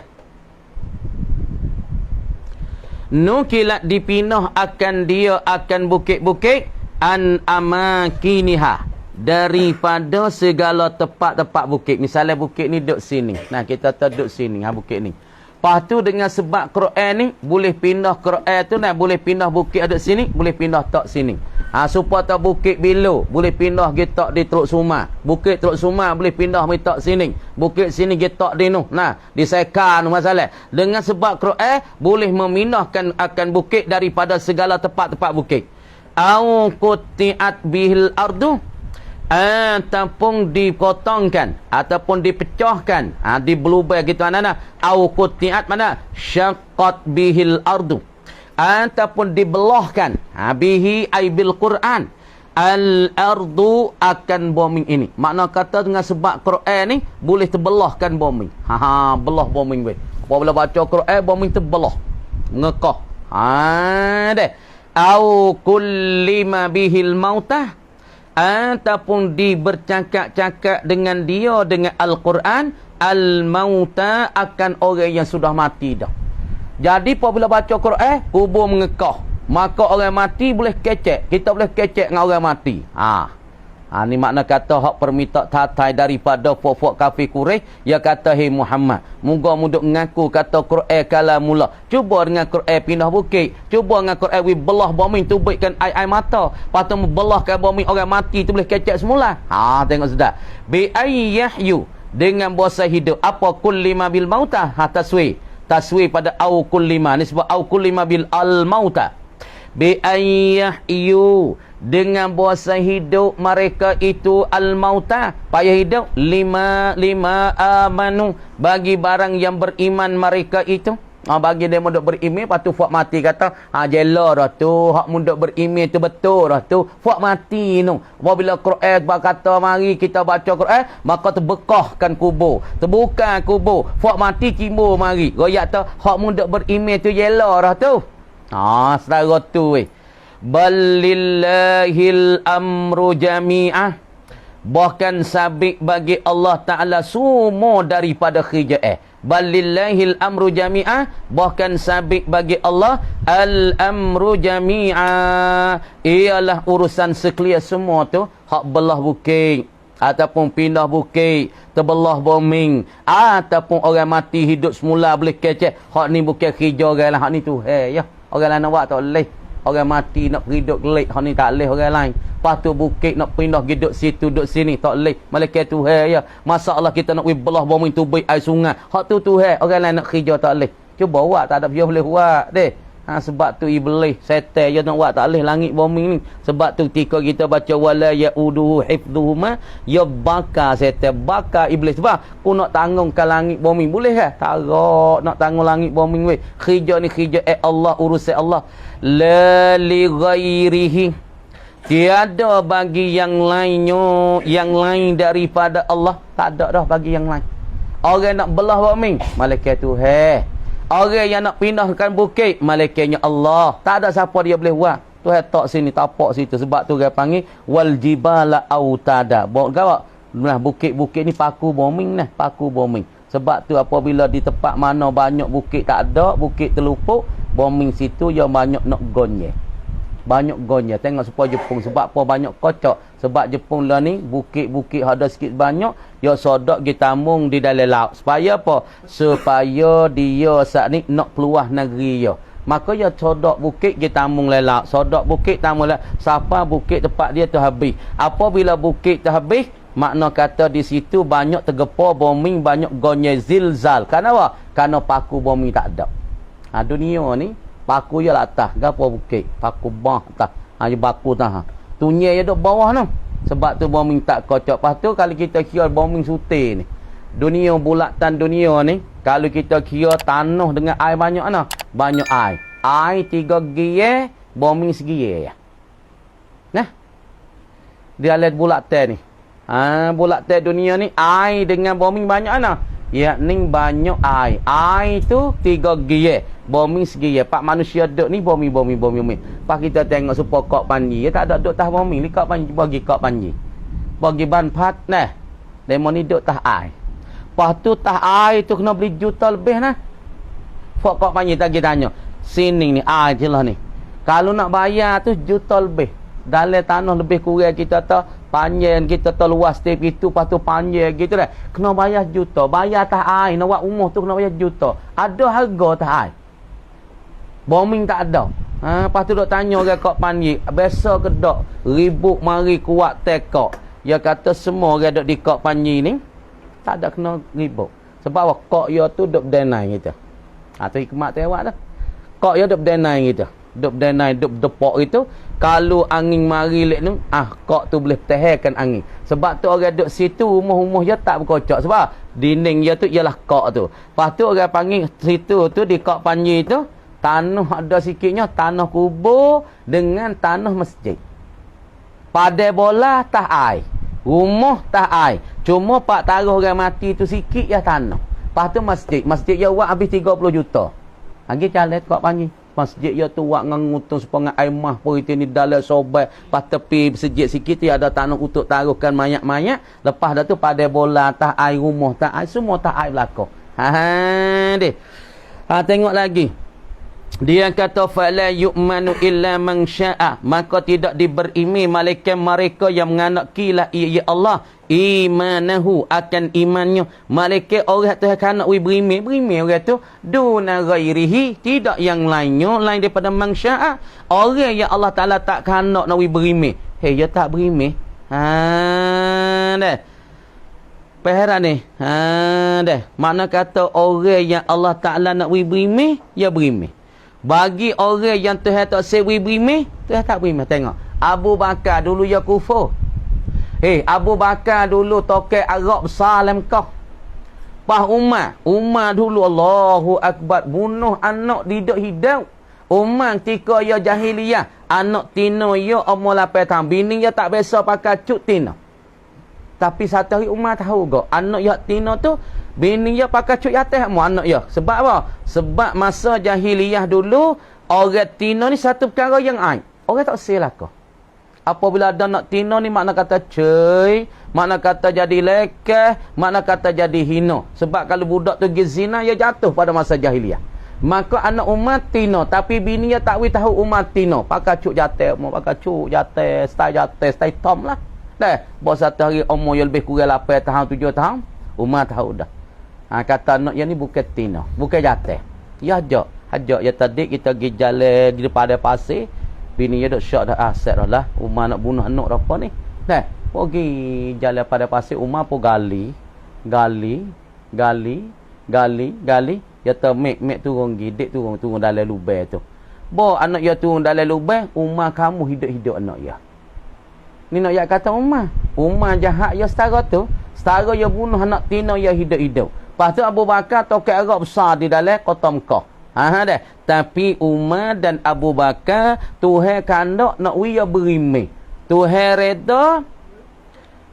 Nukilat dipinah akan dia akan bukit-bukit an amakiniha, daripada segala tempat-tempat bukit. Misalnya bukit ni duduk sini. Kita duduk sini bukit ni. Lepas tu dengan sebab Quran ni boleh pindah Quran tu boleh pindah bukit ada sini, boleh pindah tak sini. Supaya bukit Bilo boleh pindah kita di Teluk Sumar. Bukit Teluk Sumar boleh pindah kita sini. Bukit sini kita di noh. Di Sekan masalah. Dengan sebab Quran boleh memindahkan akan bukit daripada segala tempat-tempat bukit. Au qutiat bihil ardu, ataupun dipotongkan ataupun dipecahkan, dibelubai gitu anak-anak. Au qutiat mana? Syaqqat bihil ardu, ataupun dibelahkan, bihi ay bil Quran, al ardu, akan bumi ini. Makna kata dengan sebab Quran ni boleh terbelahkan bumi. Belah bumi we. Apabila baca Quran bumi terbelah, ngekah. Deh. Au kullima bihil mautah, ataupun dibercakap-cakap dengan dia dengan Al-Quran, al-mauta, akan orang yang sudah mati dah. Jadi apabila baca Quran, kubur mengekah, maka orang mati boleh kecek. Kita boleh kecek dengan orang mati. Ni makna kata hak perminta tatai daripada puak-puak kafir Quraisy. Dia kata, "Hei Muhammad, moga muduk mengaku kata Quran kalamullah. Cuba dengan Quran pindah bukit. Cuba dengan Quran belah bumi tu buatkan air mata. Lepas tu belahkan bumi orang mati tu boleh kecek semula." Tengok sedap. Bi ayyahyu, dengan bahasa hidup. Apa kullima bil mauta? Taswi pada au kullima. Ni sebab au kullima bil al mauta. Bi ayyahyu, dengan bahasa hidup mereka itu al-mauta, payah hidup. Lima amanu, bagi barang yang beriman mereka itu. Bagi dia muduk beriman, lepas tu fuak mati kata, jela dah tu, hak muduk beriman tu betul dah tu, fuak mati tu. Apabila Quran berkata mari kita baca Quran, maka terbekahkan kubur, terbuka kubur, fuak mati timbul mari. Royak tu, hak muduk beriman tu jela dah tu. Setara tu weh. Balillahil amru jami'ah, bahkan sabik bagi Allah Ta'ala semua daripada khija'ah. Balillahil amru jami'ah, bahkan sabik bagi Allah al-amru jami'ah, ialah urusan sekalian semua tu. Hak belah bukit ataupun pindah bukit, terbelah bombing, ataupun orang mati hidup semula boleh kecek. Hak ni bukan khijah orang lah, hak ni tu ya. Orang lain nak buat tak boleh. Orang mati nak pergi duduk gelik, hak ni tak boleh orang lain. Lepas tu bukit nak pindah pergi duduk situ, duduk sini, tak boleh. Malaikat Tuhan ya. Masalah kita nak pergi belah bumi tu baik air sungai. Hak tu Tuhan, orang lain nak kerja tak boleh. Cuba buat, tak ada dia boleh buat deh. Sebab tu iblis, setan dia nak buat tak boleh langit bumi ni. Sebab tu ketika kita baca wala yauduhu hifdhuhuma, ya bakar setan, bakar iblis. Sebab aku nak tanggungkan langit bumi boleh ke? Tak nak tanggung langit bumi weh. Kerja ni kerja Allah, urusan Allah. La li ghairihi, tiada bagi yang lainnya, yang lain daripada Allah. Tak ada dah bagi yang lain. Orang nak belah bumi, malaikat Tuhan. Orang yang nak pindahkan bukit, malaikatnya Allah. Tak ada siapa dia boleh buat. Tuhan tak sini, tapak situ. Sebab tu dia panggil wal jibala autada. Bawa nah bukit-bukit ni paku bumi nah, paku bumi. Sebab tu apabila di tempat mana banyak bukit tak ada, bukit terlupuk, bumi situ yang banyak nak gonyeh. Banyak gonyeh. Tengok supaya Jepun. Sebab apa banyak kocok? Sebab Jepun lah ni, bukit-bukit ada sikit banyak, ya sodok ditambung di dalam laut. Supaya apa? Supaya dia saat ni nak keluar negeri dia. Maka ya sodok bukit ditambung dalam laut. Sodok bukit tambung dalam laut. Siapa bukit tempat dia tu habis. Apabila bukit tu habis, makna kata di situ banyak tergepar bumi, banyak gonyeh zilzal. Kenapa? Kerana paku bumi tak ada. Dunia ni, paku je lah atas. Gapa bukit? Paku bah atas. Dia baku atas. Tunyai je duduk bawah tu. Sebab tu bumi tak kocok. Lepas tu kalau kita kira bumi sutir ni. Dunia bulatan dunia ni. Kalau kita kira tanah dengan air banyak mana? Banyak air. Air 3 giyeh, bumi segiyeh. Nah. Dia lihat bulatan ni. Bulatan dunia ni. Air dengan bumi banyak mana? Yakni banyak air. Air tu 3 giyeh. Bumi segiyeh. Pak manusia duduk ni bumi. Pak kita tengok supaya kok panji. Tak ada duduk tah bumi. Likak panji. Bagi kok panji. Bagi ban pat nah. Demo ni duduk tah air. Lepas tu tah air tu kena beli juta lebih nah. Fok kok panji tak kita tanya. Sini ni air je lah ni. Kalau nak bayar tu juta lebih. Dalam tanah lebih kurang kita tu. Panjang kita tu luas step itu. Lepas tu panjang gitu dah. Kena bayar juta. Bayar tah air. Nak buat umur tu kena bayar juta. Ada harga tah air. Bombing tak ada. Lepas tu duk tanya orang kok panji. Biasa ke tak? Ribut mari kuat tekok. Dia kata semua orang duk di kok panji ni. Tak ada kena ribut. Sebab kok dia tu duk denai gitu. Tu hikmat tu awak tu. Kok dia duk denai gitu. Duk denai, duk depok itu. Kalau angin mari lek tu. Kok tu boleh tahankan angin. Sebab tu orang duk situ rumah-rumah dia tak berkocok. Sebab dinding dia tu ialah kok tu. Lepas tu orang panggil situ tu di kok panji tu. Tanah ada sikitnya, tanah kubur dengan tanah masjid. Pada bola tah air. Rumah tah air. Cuma pak taruh orang mati tu sikit ya tanah. Lepas tu masjid. Masjid ya buat habis 30 juta. Lagi calet kok panggil. Masjid ya tu buat ngutung supaya air mah pun itu ni dalam sobat. Pas tepi masjid sikit tu ada tanah untuk taruhkan mayat-mayat. Lepas dah tu pada bola tah air, rumah tah air. Semua tah air belakang. Deh. Tengok lagi. Dia kata fala yu'manu illa man syaa, maka tidak diberimi malaikat mereka yang mengandaki ya Allah imanahu akan imannya. Malaikat orang tu nak berimi orang tu duna ghairihi, tidak yang lainnya lain daripada man syaa. Orang yang Allah Taala tak nak berimi, dia tak berimi. Dah Peheran ni. Dah. Makna kata orang yang Allah Taala nak berimi, dia berimi. Bagi orang yang Tuhan tak sewi berimi, Tuhan tak berimi. Tengok. Abu Bakar dulu ya kufur. Abu Bakar dulu tokai Arab besar dalam Mekah. Pas Umar dulu Allahu Akbar bunuh anak didik hidup. Umar ketika ya jahiliyah, anak tino ya umur 8 tahun. Bini ya tak biasa pakai cuk tino. Tapi satu hari Umar tahu ke anak ya tino tu bini dia pakai cuk yatim mu anak dia. Sebab apa? Sebab masa jahiliyah dulu orang tino ni satu perkara yang aib. Orang tak silakan. Apabila ada nak tino ni makna kata cuy, makna kata jadi lekeh, makna kata jadi hina. Sebab kalau budak tu pergi zina dia jatuh pada masa jahiliyah. Maka anak Umar tino tapi bini dia tak tahu Umar tino. Pakai cuk yatim mu, pakai cuk yatim, style tom lah. Dah, bawa satu hari umur yang lebih kurang 8 tahun, 7 tahun. Umar tahu dah. Kata anak yang ni bukan tino, bukan jatuh. Ya hajak ya tadi kita pergi jalan di depan pasir. Bini dia duk syok dah set dah lah. Umar nak bunuh anak apa ni. Dah, pergi jalan pada pasir. Umar pun gali. Ya tu mek turun gidik turun dalam lubang tu. Bawa anak dia turun dalam lubang. Umar kamu hidup-hidup anak dia. Ni nak ya kata Umar jahat ya setara tu. Setara ya bunuh anak tina ya hidup-hidup. Lepas tu Abu Bakar tokai Arab besar di dalam kota Mekah. Dah. Tapi Umar dan Abu Bakar Tuhan kandak nak dia berimi. Tuhan reda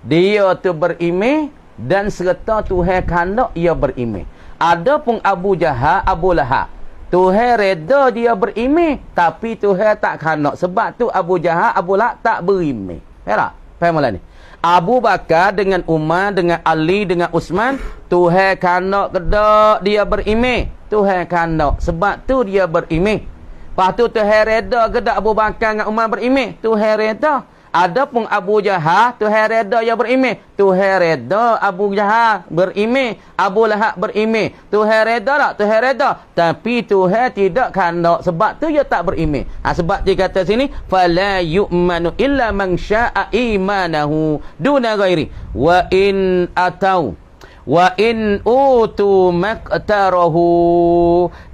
dia tu berimi dan serta Tuhan kandak ia beriman. Adapun Abu Jahal, Abu Lahab, Tuhan reda dia beriman, tapi Tuhan tak kandak. Sebab tu Abu Jahal, Abu Lahab tak beriman. Faham tak? Faham malah ni? Abu Bakar dengan Umar, dengan Ali, dengan Uthman, Tuhan kandak kedak dia beriman. Tuhan kandak. Sebab tu dia beriman. Lepas tu Tuhan reda kedak Abu Bakar dengan Umar beriman. Tuhan reda. Adapun Abu Jahal, Tuhan reda dia beriman. Tuhan reda Abu Jahal beriman. Abu Lahab beriman. Tuhan reda tak? Tuhan reda. Tapi Tuhan tidak kandak. Sebab tu dia tak beriman. Sebab dia kata sini, fala yu'manu illa man sya'a imanahu duna ghairi. Wa in atau wa in utu maqtarahu,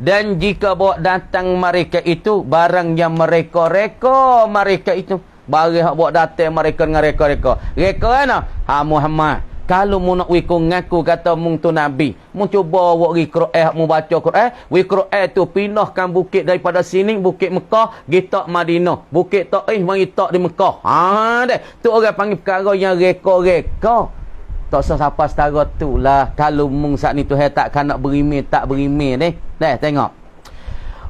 dan jika bawa datang mereka itu barang yang mereka reka mereka itu, barang hak bawa datang mereka dengan reka mana? Muhammad, kalau mu nak wiko ngaku kata mung tu nabi, mu cuba awak pergi Quran, mu baca Quran, Quran tu pinahkan bukit daripada sini, bukit Mekah gitak Madinah, bukit Taif mari tak di Mekah. Deh tu orang panggil perkara yang reka. Tak usah siapa setara tu lah. Kalau mung saat ni Tuhan takkan nak berimeh, tak berimeh ni. Tengok.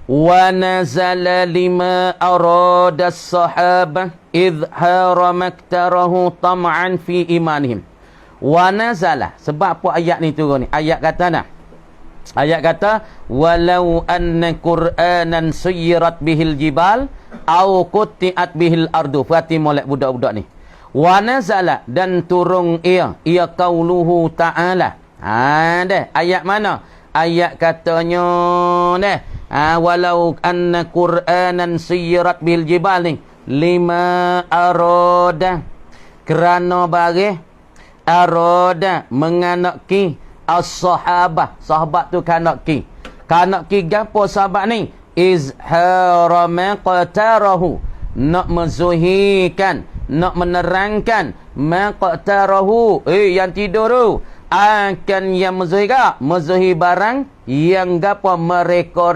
Wa nazala lima arada as-sahabah idh haramakhtarahu tam'an fi imanihim. Wa nazala. Sebab apa ayat ni turun ni? Ayat kata nak. Ayat kata, walau anna Qur'anan suyirat bihil jibal au qutti'at bihil ardu. Perhati molek budak-budak ni. Wa nazala, dan turun ia qauluhu ta'ala. Deh ayat mana? Ayat katanya deh, walau anna Qur'anan suyirat bil jibal ni, lima arada, kerana bagi arada menganaki as-sahabah, sahabat tu kanaki gapo sahabat ni, izhara maqtarahu, nak menzuhikan, nak menerangkan maqtarahu, yang tidur tu akan yang menzuhi barang yang gapo mereka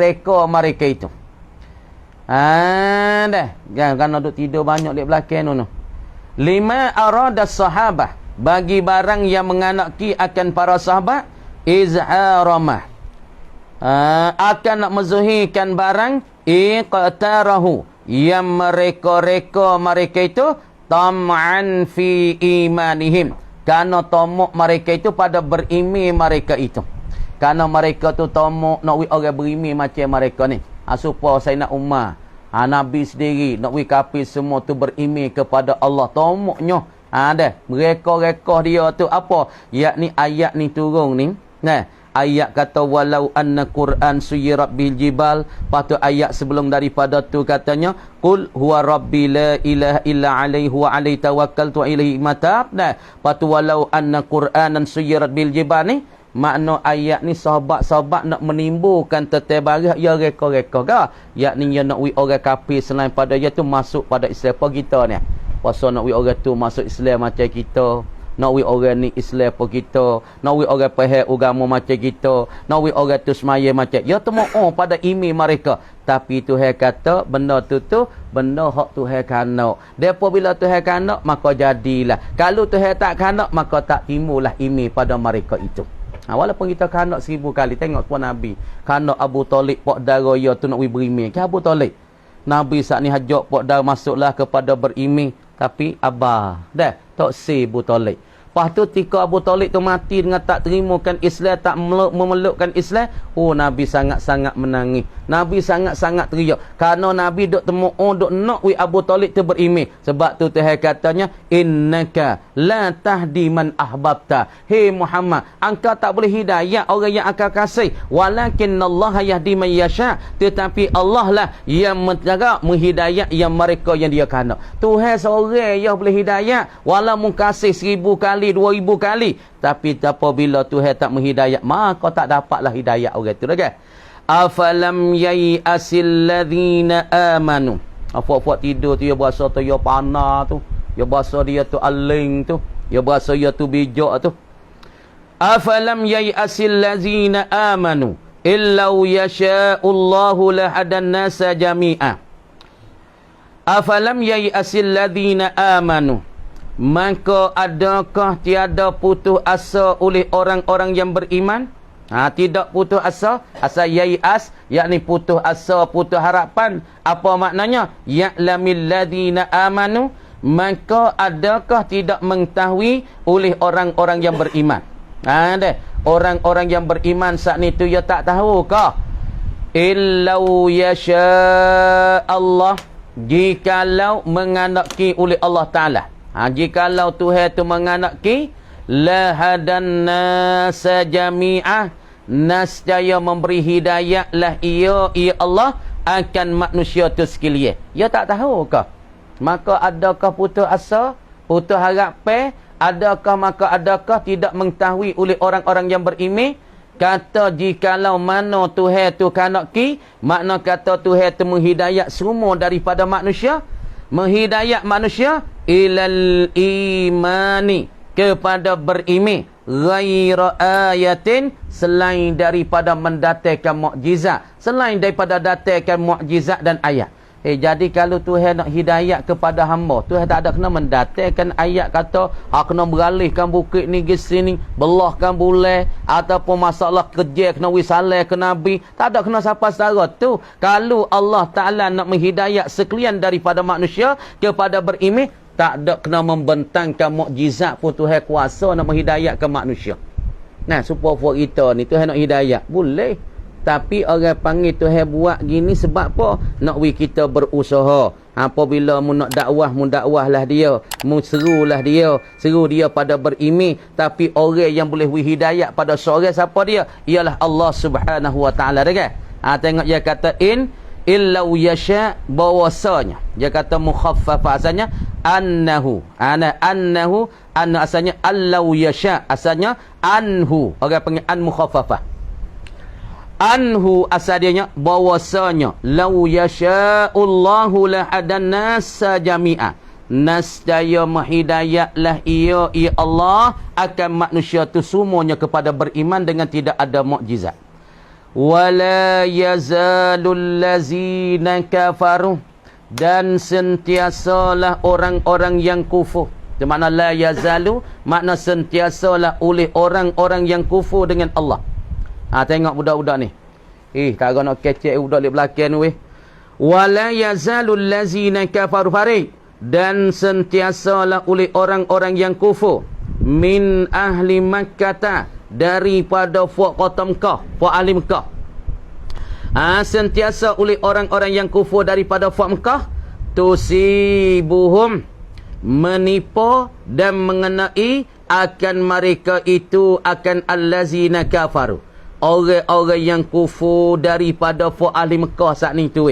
itu. Dah kan duk tidur banyak di belakang tu. Lima arada sahabah, bagi barang yang menganaki akan para sahabat, izharamah, akan nak menzuhikan barang iqtarahu, yang mereka itu tam'an fi imanihim, kerana tomok mereka itu pada berimi mereka itu. Kerana mereka tu tomok nak orang berimi macam mereka ni. Supaya Sayyidina Umar, Nabi sendiri, nak kafir semua tu berimi kepada Allah. Tomoknya dah mereka dia tu apa? Yakni ayat ni turun ni. Ayat kata walau anna Qur'an suyirat bil jibal. Lepas tu ayat sebelum daripada tu katanya qul huwa rabbi la ilaha illa alaihi wa alaihi tawakkaltu wa ilaihi matab. Lepas tu walau anna Qur'anan suyirat bil jibal ni, makna ayat ni sahabat-sahabat nak menimbulkan tertebarih ya reka ke, yakni dia nak orang kafir selain pada dia tu masuk pada Islam. Apa kita ni pasal nak orang tu masuk Islam macam kita, nak orang ni Islam apa kita, nak orang faham agama macam kita, nak orang tu semaya macam ya tu pada imi mereka. Tapi Tuhan kata benda tu benda hak Tuhan kanak. Depa bila Tuhan kanak maka jadilah. Kalau Tuhan tak kanak maka tak timbullah imi pada mereka itu. Walaupun kita kanak 1000 kali, tengok puan Nabi kanak Abu Talib pok darah ya tu nak berimeh ke Abu Talib. Nabi saat ni hajak pok darah masuklah kepada berimeh, tapi abah dah tak si Abu Talib. Lepas tu ketika Abu Talib tu mati dengan tak terimakan Islam, tak memelukkan Islam, Nabi sangat-sangat menangis. Nabi sangat-sangat teriak. Kerana Nabi duk temu duk nak Abu Talib tu berimeh. Sebab tu Tuhan katanya, innaka la tahdi man ahbabta. Hei Muhammad, engkau tak boleh hidayah orang yang akan kasih. Walakinnallaha yahdi man yasha. Tetapi Allah lah yang menghidayah yang mereka yang dia kanak. Tuhan seorang yang boleh hidayah. Walau mengkasih 1000 kali, 2000 kali. Tapi apabila Tuhan tak menghidayah, maka tak dapatlah hidayah orang tu. Okay? Afalam yai'asil ladhina amanu. Apa-apa tidur tu, ya berasa tu, ya panah tu. Ya berasa dia tu aling tu. Ya berasa dia tu bijak tu. Afalam yai'asil ladhina amanu. Illau yasha'ullahu lahadan nasa jami'a. Afalam yai'asil ladhina amanu. maka adakah tiada putus asa oleh orang-orang yang beriman? Tidak putus asa, asa yai'as, yakni putus asa, putus harapan. Apa maknanya? Ya'lamil ladina amanu, maka adakah tidak mengetahui oleh orang-orang yang beriman? Orang-orang yang beriman saat itu ya tak tahu kah? Illau yasha Allah, jikalau mengandaki oleh Allah Ta'ala. Jikalau Tuhan itu mengandaki, lahadan nasa jami'ah, nascaya memberi hidayah lah ia Allah akan manusia tu sekalian. Ya tak tahu kah? Maka adakah putus asa, putus harapan? Adakah tidak mengetahui oleh orang-orang yang beriman? Kata jikalau mana Tuhan tu kanaki, makna kata Tuhan tu menghidayah semua daripada manusia, menghidayah manusia ilal imani, kepada beriman, ghaira ayatin, selain daripada mendatangkan mukjizat, selain daripada datangkan mukjizat dan ayat. Jadi kalau Tuhan nak hidayat kepada hamba, Tuhan tak ada kena mendatangkan ayat kata kena beralihkan bukit ni ke sini, belahkan bulan, ataupun masalah kerja kena wisalah ke Nabi. Tak ada kena siapa setara tu. Kalau Allah Ta'ala nak menghidayat sekalian daripada manusia kepada beriman, tak ada kena membentangkan mukjizat pun Tuhan kuasa nak menghidayatkan manusia. Nah, supaya kita ni Tuhan nak hidayat, boleh. Tapi orang panggil Tuhan buat gini sebab apa? Nak kita berusaha. Apabila mu nak dakwahlah dia, mu serulah dia, seru dia pada beriman. Tapi orang yang boleh hidayat pada seorang siapa dia? Ialah Allah Subhanahu Wa Ta'ala. Tengok dia kata illau yasha, bahwasanya dia kata mukhaffafah, asalnya annahu, annahu asalnya allau yasha, asalnya anhu, orang panggil an mukhaffafah. Anhu asalnya bahwasanya lau yasha'ullahu lahadan nasa jami'a, nascaya menghidayatlah ia Allah akan manusia tu semuanya kepada beriman dengan tidak ada mukjizat. Wala yazalul lazina kafaru, dan sentiasalah orang-orang yang kufur. Di mana la yazalu, makna sentiasalah oleh orang-orang yang kufur dengan Allah. Tengok budak-budak ni. Tak ada nak kecek budak di belakang ni. Wala yazalul lazina kafaru farid, dan sentiasalah oleh orang-orang yang kufur min ahli Makkah, daripada fuak kota Mekah, fuak ahli Mekah. Sentiasa oleh orang-orang yang kufur daripada fuak Mekah, tusibuhum, menipu dan mengenai akan mereka itu, akan allazina kafaru, orang-orang yang kufur daripada fuak ahli Mekah saat ni tu.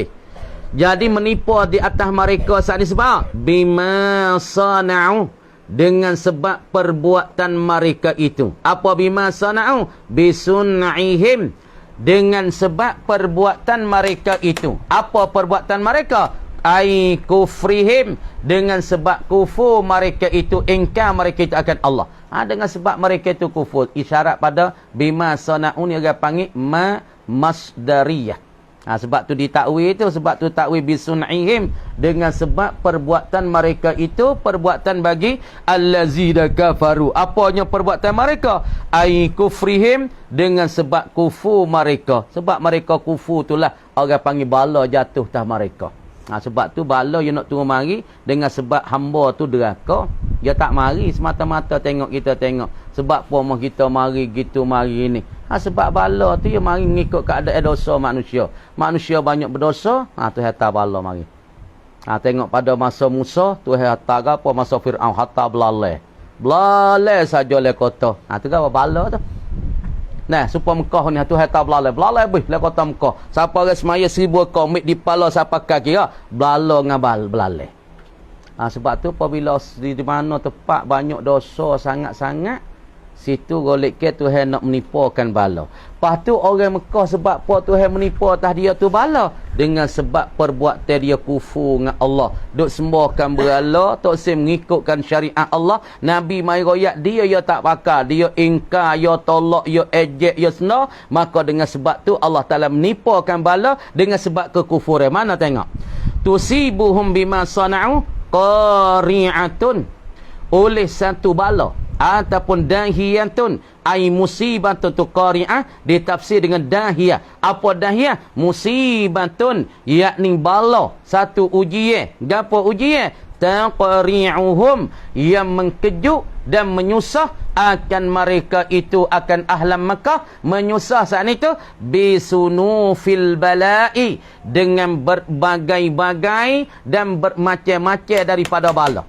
Jadi menipu di atas mereka saat ni sebab bima sana'u, dengan sebab perbuatan mereka itu. Apa bima sana'u? Bisun'ihim, dengan sebab perbuatan mereka itu. Apa perbuatan mereka? Ai kufrihim, dengan sebab kufur mereka itu, ingkar mereka itu akan Allah. Dengan sebab mereka itu kufur. Isyarat pada bima sana'u ni orang panggil masdariyah. Sebab tu ditakwil itu, sebab tu takwil bisun'ihim, dengan sebab perbuatan mereka itu, perbuatan bagi allazina kafaru. Apanya perbuatan mereka? Ai kufrihim, dengan sebab kufur mereka. Sebab mereka kufur itulah orang panggil bala jatuh atas mereka. Sebab tu bala yang nak turun mari dengan sebab hamba tu deraka. Dia tak mari semata-mata tengok kita tengok. Sebab apa kita mari gitu mari ni. Sebab bala tu dia mari mengikut keadaan dosa manusia. Manusia banyak berdosa, Tuhan hantar bala mari. Tengok pada masa Musa, Tuhan hantar apa, masa Fir'aun hantar belalai. Belalai saja le kota. Tu apa bala tu. Nah, supaya Mekah ni Tuhan hantar belalai. Belalai le kota Mekah. Siapa orang semaya 1000 ekor mik di pala siapa kira, belala dengan belalai. Sebab tu apabila di mana tempat banyak dosa sangat-sangat, situ golek ke Tuhan nak menipukan bala. Lepas tu orang Mekah sebab apa Tuhan menipu atas dia tu bala? Dengan sebab perbuatan dia kufur dengan Allah. Duk sembahkan berhala, tak sem mengikutkan syariat Allah. Nabi mai royak dia tak pakar, dia ingkar, dia tolak, dia ejek, dia sena. Maka dengan sebab tu Allah Taala menipukan bala dengan sebab kekufuran. Mana tengok? Tusibuhum bima sana'u qari'atun, oleh satu bala ataupun dahiyatun ai musibatun qari'ah ditafsir dengan dahiyah. Apa dahiyah? Musibatun yakni bala, satu ujian. Gapo ujian? Taqri'uhum yang mengkejut dan menyusah akan mereka itu, akan ahlam Makkah menyusah saat itu bisunufil bala'i dengan berbagai-bagai dan bermacam-macam daripada bala.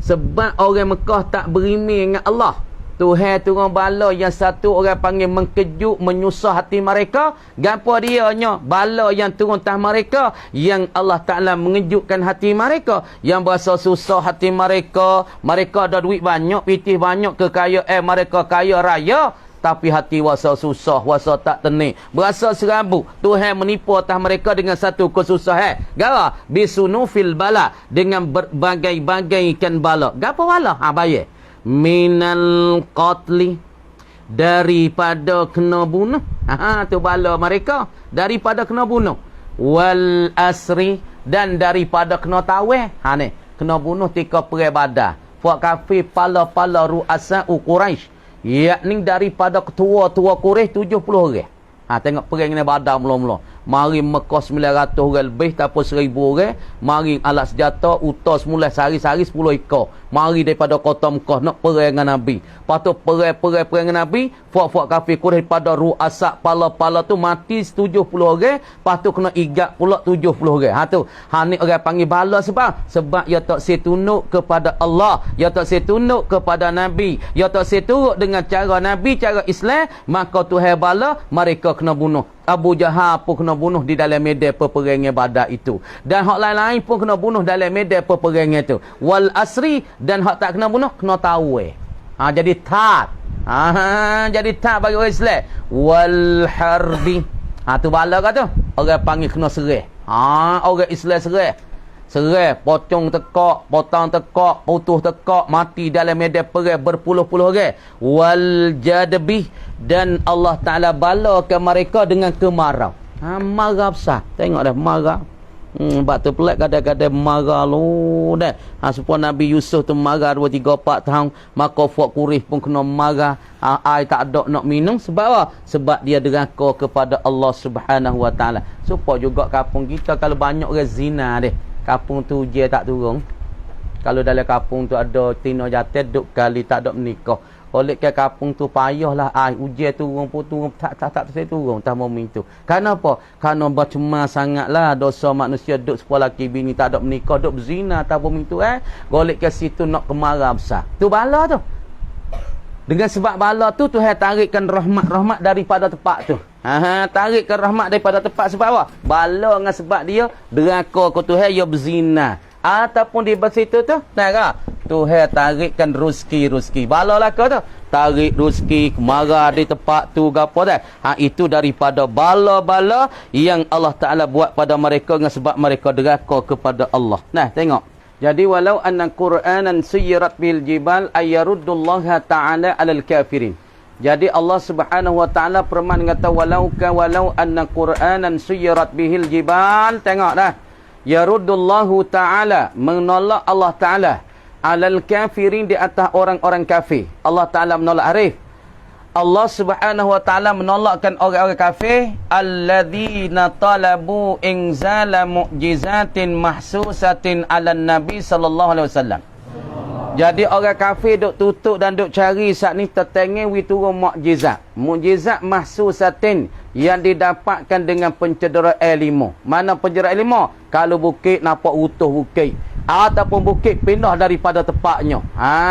Sebab orang Mekah tak berimeh dengan Allah. Tuhan turun bala yang satu orang panggil mengkejut, menyusah hati mereka. Gapo dianya? Bala yang turun atas mereka, yang Allah Ta'ala mengejutkan hati mereka, yang berasa susah hati mereka. Mereka ada duit banyak, pitih banyak, kekayaan mereka kaya raya, tapi hati wasa susah, wasa tak tenang, berasa serabut. Tuhan menipu atas mereka dengan satu kesusahan. Gara bisunufil bala, dengan berbagai-bagai kan bala. Gapo bala? Bayar. Minal qatli, daripada kena bunuh. Tu bala mereka, daripada kena bunuh. Wal asri, dan daripada kena taweh. Ni kena bunuh tika perang Badar. Puak kafir pala-pala ru'asa Quraisy, yakni daripada ketua-tua Quraisy 70 orang. Tengok perang ni Badar mula-mula. Mari Mekah 900 orang lebih, ataupun 1000 orang. Mari alat senjata, utas mulai sehari-hari 10 ekor. Mari daripada kota Mekah nak perang dengan Nabi. Lepas tu perang dengan Nabi, fuak-fuak kafir Quraisy pada ru'asak pala-pala tu mati 70 orang. Lepas tu kena igat pula 70 orang. Ni orang panggil bala sebab ia tak setunduk kepada Allah, ia tak setunduk kepada Nabi, ia tak seturut dengan cara Nabi, cara Islam, maka Tuhan bala mereka kena bunuh. Abu Jahal pun kena bunuh di dalam medan peperangan Badar itu. Dan hak lain-lain pun kena bunuh dalam medan peperangan itu. Wal asri, dan hak tak kena bunuh, kena tahu. Jadi tak. Jadi tak bagi orang Islam. Wal harbi. Tu bala kata. Orang panggil kena serah. Orang Islam serah. Serah, potong tekak, potong tekak, putus tekak, mati dalam medan perang berpuluh-puluh orang. Wal jadbi, dan Allah Ta'ala balakan mereka dengan kemarau. Marah besar. Tengok dah, marah. Sebab tu pelik kadang-kadang marah lu dah. Supaya Nabi Yusuf tu marah 2, 3, 4 tahun. Maka Fuad Quraisy pun kena marah. Air tak ada nak minum. Sebab apa? Sebab dia deraka kepada Allah Subhanahu Wa Ta'ala. Supaya juga kampung kita kalau banyak orang zina deh. Kampung tu ujian tak turun. Kalau dalam kampung tu ada tina jatuh, duk kali tak ada menikah. Oleh ke kampung tu payahlah ujian turun pun turun tak turun tak mau mintu. Kenapa? Kerana bercuma sangatlah dosa manusia duk sekolah laki bini tak ada menikah, duk berzina tak mau mintu. Golek ke situ nak kemarah besar. Tu bala tu. Dengan sebab bala tu Tuhan tarikkan rahmat daripada tempat tu. Tarikkan rahmat daripada tempat sebab apa? Bala dengan sebab dia deraka ke Tuhan, dia berzina. Ataupun di situ tu, Tuhan tarikkan rezeki. Bala lah kau tu. Tarik rezeki, kemarah di tempat tu gapo dah. Itu daripada bala-bala yang Allah Ta'ala buat pada mereka dengan sebab mereka deraka kepada Allah. Tengok. Jadi walau anna Qur'anan suyirat bil jibal ayaruddullah Ta'ala alal kafirin. Jadi Allah Subhanahu Wa Ta'ala firman kata walau anna Qur'anan suyirat bihil jibal. Tengok dah. Yaruddullahu Ta'ala, menolak Allah Ta'ala alal kafirin, di atas orang-orang kafir. Allah Ta'ala menolak arif. Allah Subhanahu Wa Ta'ala menolakkan orang-orang kafir alladzina talabu inzala mu'jizatin mahsusatin ala Nabi sallallahu alaihi wasallam. Jadi orang kafir duk tutup dan duk cari saat ni tertengah turun mukjizat. Mukjizat mahsusatin yang didapatkan dengan pencederaan ilmu. Mana pencederaan ilmu? Kalau bukit nampak utuh bukit. Ataupun bukit pindah daripada tempatnya.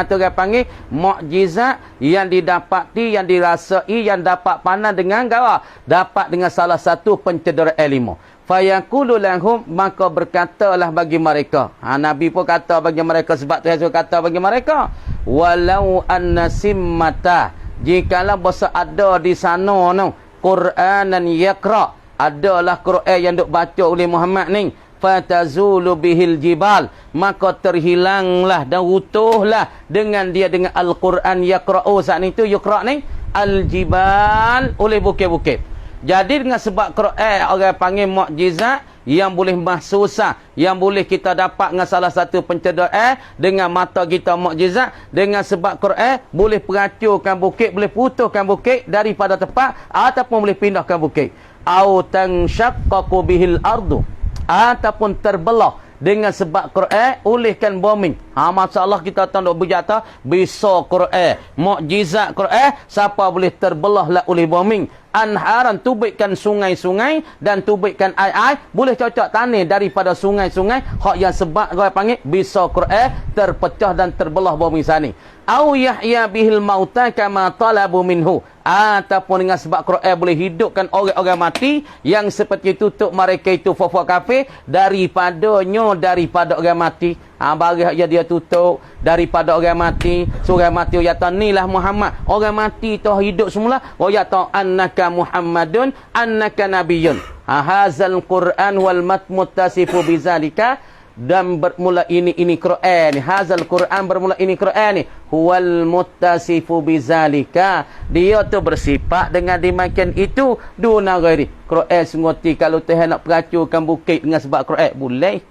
Tu orang panggil mukjizat yang didapati, yang dirasai, yang dapat pandang dengan gawa. Dapat dengan salah satu pencederaan ilmu. Fayaqulu lahum, maka berkatalah bagi mereka. Nabi pun kata bagi mereka sebab Tuhan suruh kata bagi mereka. Walau anna simmata, jikalau bahasa ada di sana no Qur'anan yaqra, adalah Quran yang duk baca oleh Muhammad ni, fatazulu bihil jibal, maka terhilanglah dan utuhlah dengan dia, dengan Al-Quran yaqra'u saat itu yaqra' ni al-jibal oleh bukit-bukit. Jadi dengan sebab Quran orang panggil mukjizat yang boleh mahsusah, yang boleh kita dapat dengan salah satu pencedera dengan mata kita mukjizat, dengan sebab Quran boleh peracurkan bukit, boleh putuskan bukit daripada tempat ataupun boleh pindahkan bukit. Au tanshaqqaqu bihil ardu, ataupun terbelah dengan sebab Quran olehkan bombing. Masalah kita tahu dok berjata bisa Quran, mukjizat Quran, siapa boleh terbelah lah oleh bombing. Anharan, tubikkan sungai-sungai dan tubikkan air-air, boleh cocok tanah daripada sungai-sungai hak yang sebab orang panggil bisa Quran terpecah dan terbelah bombing sana. Au yahya bihil mauta kama talabu minhu, ataupun dengan sebab Quran boleh hidupkan orang-orang mati yang seperti tutup mereka itu fafak kafir daripada orang mati. Bagi yang dia tutup daripada orang mati, surah mati ya ta nilah Muhammad, orang mati tu hidup semula, wa ya ta annaka Muhammadun annaka nabiyyun. Hazal Quran wal muttasifu bizalika, dan bermula ini Quran, hazal Quran bermula ini Quran ni huwal muttasifu bizalika, dia tu bersifat dengan dimakan itu duna ghairi. Quran senguti kalau Tuhan nak peracurkan bukit dengan sebab Quran boleh.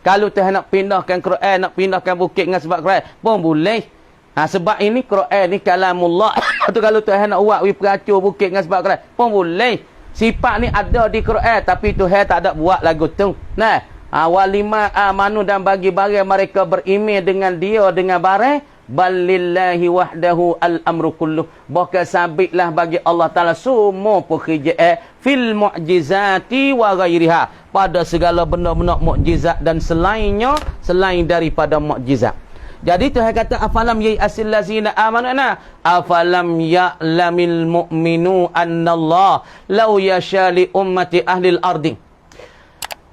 Kalau Tuhan nak pindahkan Quran, nak pindahkan bukit dengan sebab Quran pun boleh. Sebab ini Quran ni kalamullah. Tu kalau Tuhan nak buat peracur bukit dengan sebab Quran pun boleh. Sifat ni ada di Quran tapi Tuhan tak ada buat lagu tu. Nah, walima amanu, dan bagi barang mereka beriman dengan dia dengan barang balillahi wahdahu al-amru kulluh, bahkan sabitlah bagi Allah Ta'ala semua pekerjaan fil mu'jizati wa ghairiha, pada segala benda-benda mukjizat dan selainnya, selain daripada mukjizat. Jadi Tuhan kata afalam ya'asil lazina amanuna afalam ya'lamil mu'minu annallah law yasha li ummati ahli al-ardi.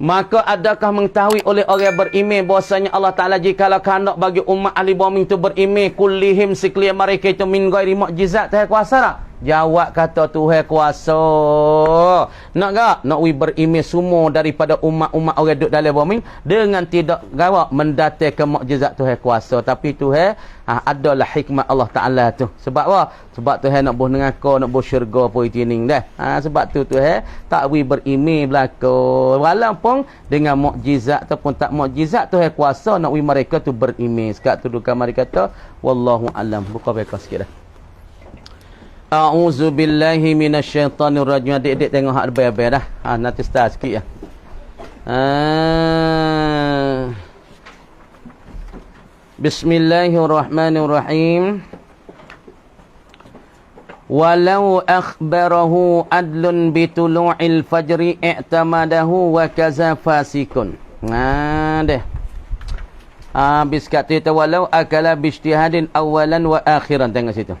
Maka adakah mengetahui oleh orang beriman bahwasanya Allah Ta'ala jikalau kehendak bagi umat ahli bumi itu beriman kullihim sekalian mereka itu min ghairi mukjizat, Tuhan kuasa tak? Jawab kata Tuhan kuasa. Nak tak? Nak beriman semua daripada umat-umat orang duduk dalam bumi dengan tidak gawak mendatangkan mukjizat Tuhan kuasa. Tapi Tuhan adalah hikmat Allah Ta'ala tu. Sebab apa? Sebab Tuhan nak buh dengan kau, nak buh syurga pun itining dah. Sebab tu Tuhan tak beriman belaka. Walaupun dengan mukjizat ataupun tak mukjizat, Tuhan kuasa nak mereka tu beriman. Sekat tu duka mari kata wallahu alam. Buka beka sikit dah. A'udzu billahi minasyaitonir rajim. Adik-adik tengok hak depan dah. Nanti start sikit ya. Bismillahirrahmanirrahim. Walau akhbarahu adlun bitulu'il fajri i'tamadahu wa kaza fasikun. Deh. Habis kata itu walau akala bijtihadin awalan wa akhiran. Tengok situ.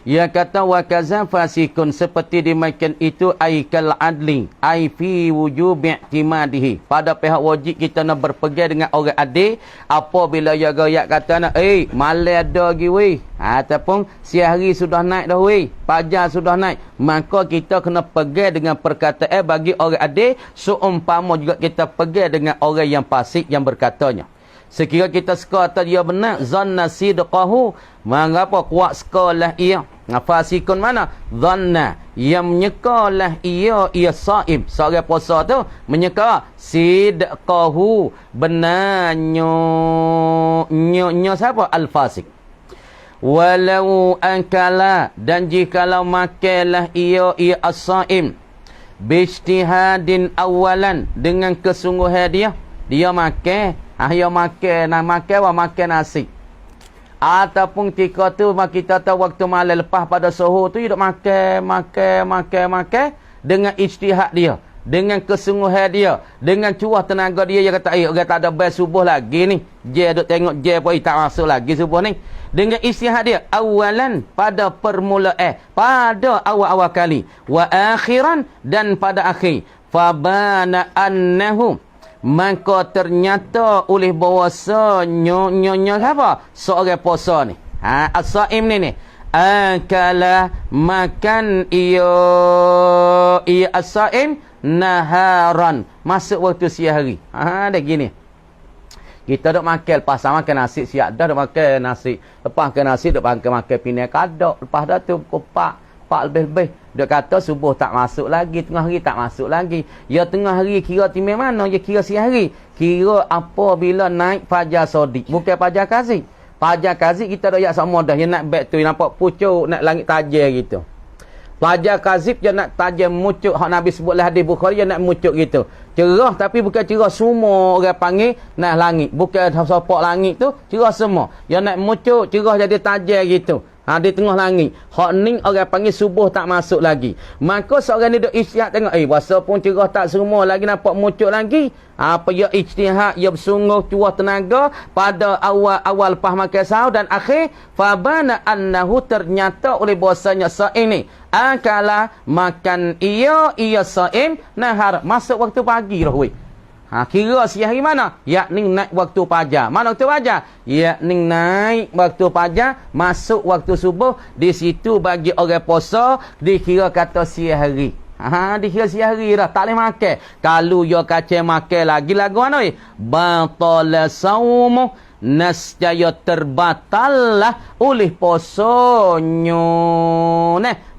Ia kata wa kaza fasikun, seperti dimakan itu aikal adli ai fi wujub i'timadihi, pada pihak wajib kita nak berpegang dengan orang adil apabila ya gayak kata nak malam ada lagi weh, ataupun siang hari sudah naik dah weh, fajar sudah naik, maka kita kena pegang dengan perkataan bagi orang adil seumpama juga kita pegang dengan orang yang fasik yang berkatanya. Sekira kita sekata dia benar, zanna sidqahu, mengapa kuat sekolah ia. Fasikun mana? Zanna, yang menyekalah ia saim, seorang puasa tu menyeka sidqahu, benarnya nyo siapa? Al-fasik. Walau angkala, dan jikalau makanlah ia as-saim bijtihadin awalan, dengan kesungguhan dia makan. Dia makan nasi. Ataupun ketika tu kita tahu waktu malam lepas pada suhur tu dia makan dengan ijtihad dia, dengan kesungguhan dia, dengan curah tenaga dia. Dia kata orang tak ada bel subuh lagi ni, je duk tengok je pun tak masuk lagi subuh ni. Dengan ijtihad dia awalan, pada permulaan, pada awal-awal kali, wa akhiran, dan pada akhir. Fabana annahu, maka ternyata oleh bahasa nyonya siapa? Seorang puasa ni. As-saim ni. Akala, makan ia as-saim naharan, masuk waktu siang hari. Dah gini. Kita duk makan, lepas makan nasi siap dah duk makan nasi. Lepas makan nasi duk makan pinang kadok. Lepas dah tu kupak 4 lebih-lebih. Dia kata subuh tak masuk lagi, tengah hari tak masuk lagi. Ya tengah hari kira timai mana? Ya kira siang hari. Kira apabila naik fajar sodik. Bukan fajar kazik. Fajar kazik kita dah yak sama dah. Yang nak back tu, nampak pucuk, nak langit tajam gitu. Fajar kazib dia nak tajam mucuk. Hak Nabi sebutlah hadis Bukhari, dia nak mucuk gitu. Cerah tapi bukan cerah semua orang panggil naik langit. Bukan sopok langit tu, cerah semua. Dia nak mucuk, cerah jadi tajam gitu. Di tengah langit. Hak ni orang panggil subuh tak masuk lagi. Maka seorang ni duk ijtihad tengok, puasa pun cerah tak semua lagi nampak mucuk lagi. Apa ya ijtihad, ya bersungguh cuah tenaga pada awal lepas makan sahur dan akhir fabana annahu ternyata oleh bahasanya saim ni akala makan ia saim nahar masuk waktu pagi dah weh. Kira siang hari mana? Yakni naik waktu fajar. Mana waktu fajar? Yakni naik waktu fajar, masuk waktu subuh. Di situ bagi orang puasa, dikira kata siang hari. Dikira siang hari dah. Tak boleh makan. Kalau you kacau makan lagi lagu mana? Batala sawmu. Nasjaya terbatallah oleh puasanya.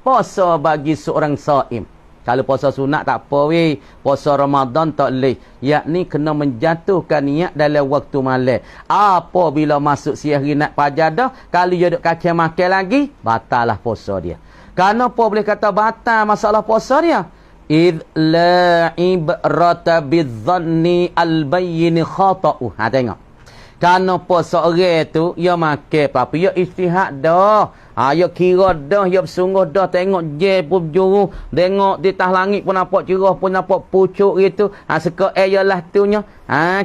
Puasa bagi seorang saim. Kalau puasa sunat tak apa weh. Puasa Ramadan tak boleh. Yakni kena menjatuhkan niat dalam waktu malam. Apabila masuk siang hari nak fajar dah, kalau dia duk kaki makan lagi, batallah puasa dia. Kenapa boleh kata batal masalah puasa dia? Idh la ibrata bidzanni albayyin khata'u. Tengok. Kerana puasa orang tu, dia makan apa-apa. Dia istihad dah. Ya kira dah. Dia bersungguh dah. Tengok je pun juru. Tengok di atas langit pun nampak cerah. Pun nampak pucuk gitu. Seka ialah tu nya.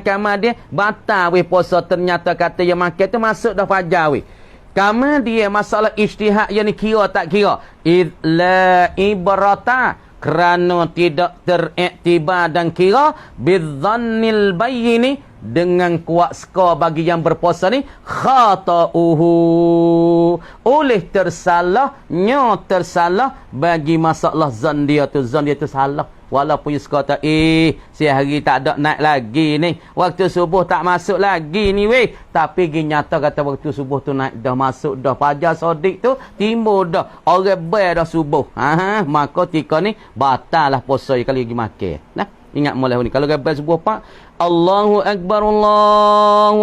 Kamar dia batal weh puasa. Ternyata kata dia makan tu masuk dah fajar weh. Kamar dia masalah istihad yang ni kira tak kira. Idla ibrata. Kerana tidak teriktibar dan kira. Bidzannil bayyini. Dengan kuat skor bagi yang berpuasa ni khata'uhu oleh tersalahnya tersalah bagi masalah zan dia tu salah walaupun you skor tak siang hari tak ada naik lagi ni waktu subuh tak masuk lagi ni weh tapi nyata kata waktu subuh tu naik dah masuk dah fajar sodik tu timbul dah orang ber dah subuh maka tika ni batal lah puasa kali lagi makan nah ingat mulai ni kalau gagal subuh pak Allahu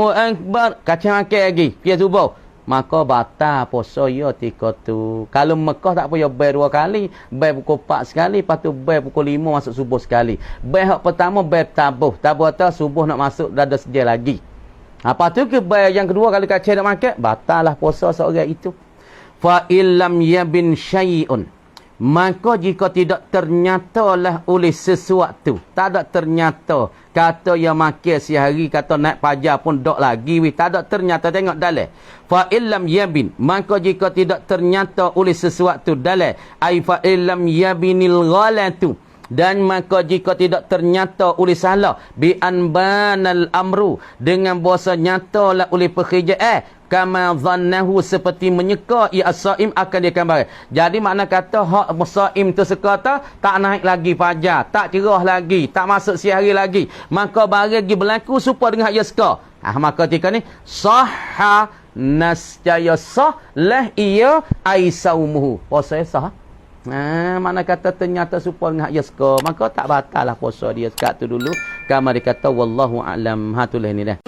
Akbar kacang makan lagi dia subuh maka batal puasa ya tika tu kalau Mekah tak payah bayar 2 kali bayar pukul 4 sekali lepas tu bayar pukul 5 masuk subuh sekali bayar hak pertama bayar tabuh atas subuh nak masuk dah ada sedia lagi lepas tu ke bayar yang kedua kali kacang nak makan batal lah puasa seorang itu fa illam yabin syai'un maka jika tidak ternyatalah oleh sesuatu tak ada ternyata kata yang makan sehari kata naik fajar pun dok lagi tak ada ternyata tengok dalam fa illam yabin maka jika tidak ternyata oleh sesuatu dalam ai fa illam yabinil ghalatu dan maka jika tidak ternyata oleh salah bi anbanal amru dengan bahasa nyatalah oleh pekerjaan kama dhannahu seperti menyeka ia as-saim akan dia gambar. Jadi makna kata hak saim tu sekata tak naik lagi fajar, tak cerah lagi, tak masuk siang hari lagi. Maka bagi berlaku supaya dengan ia seka. Maka ketika ni sahha nasjaya sah lah ia ai saumuhu. Puasa sah. Mana kata ternyata supaya dengan ia seka. Maka tak batal lah puasa dia sekat tu dulu. Kama dia kata wallahu a'lam. Tulis ni dah.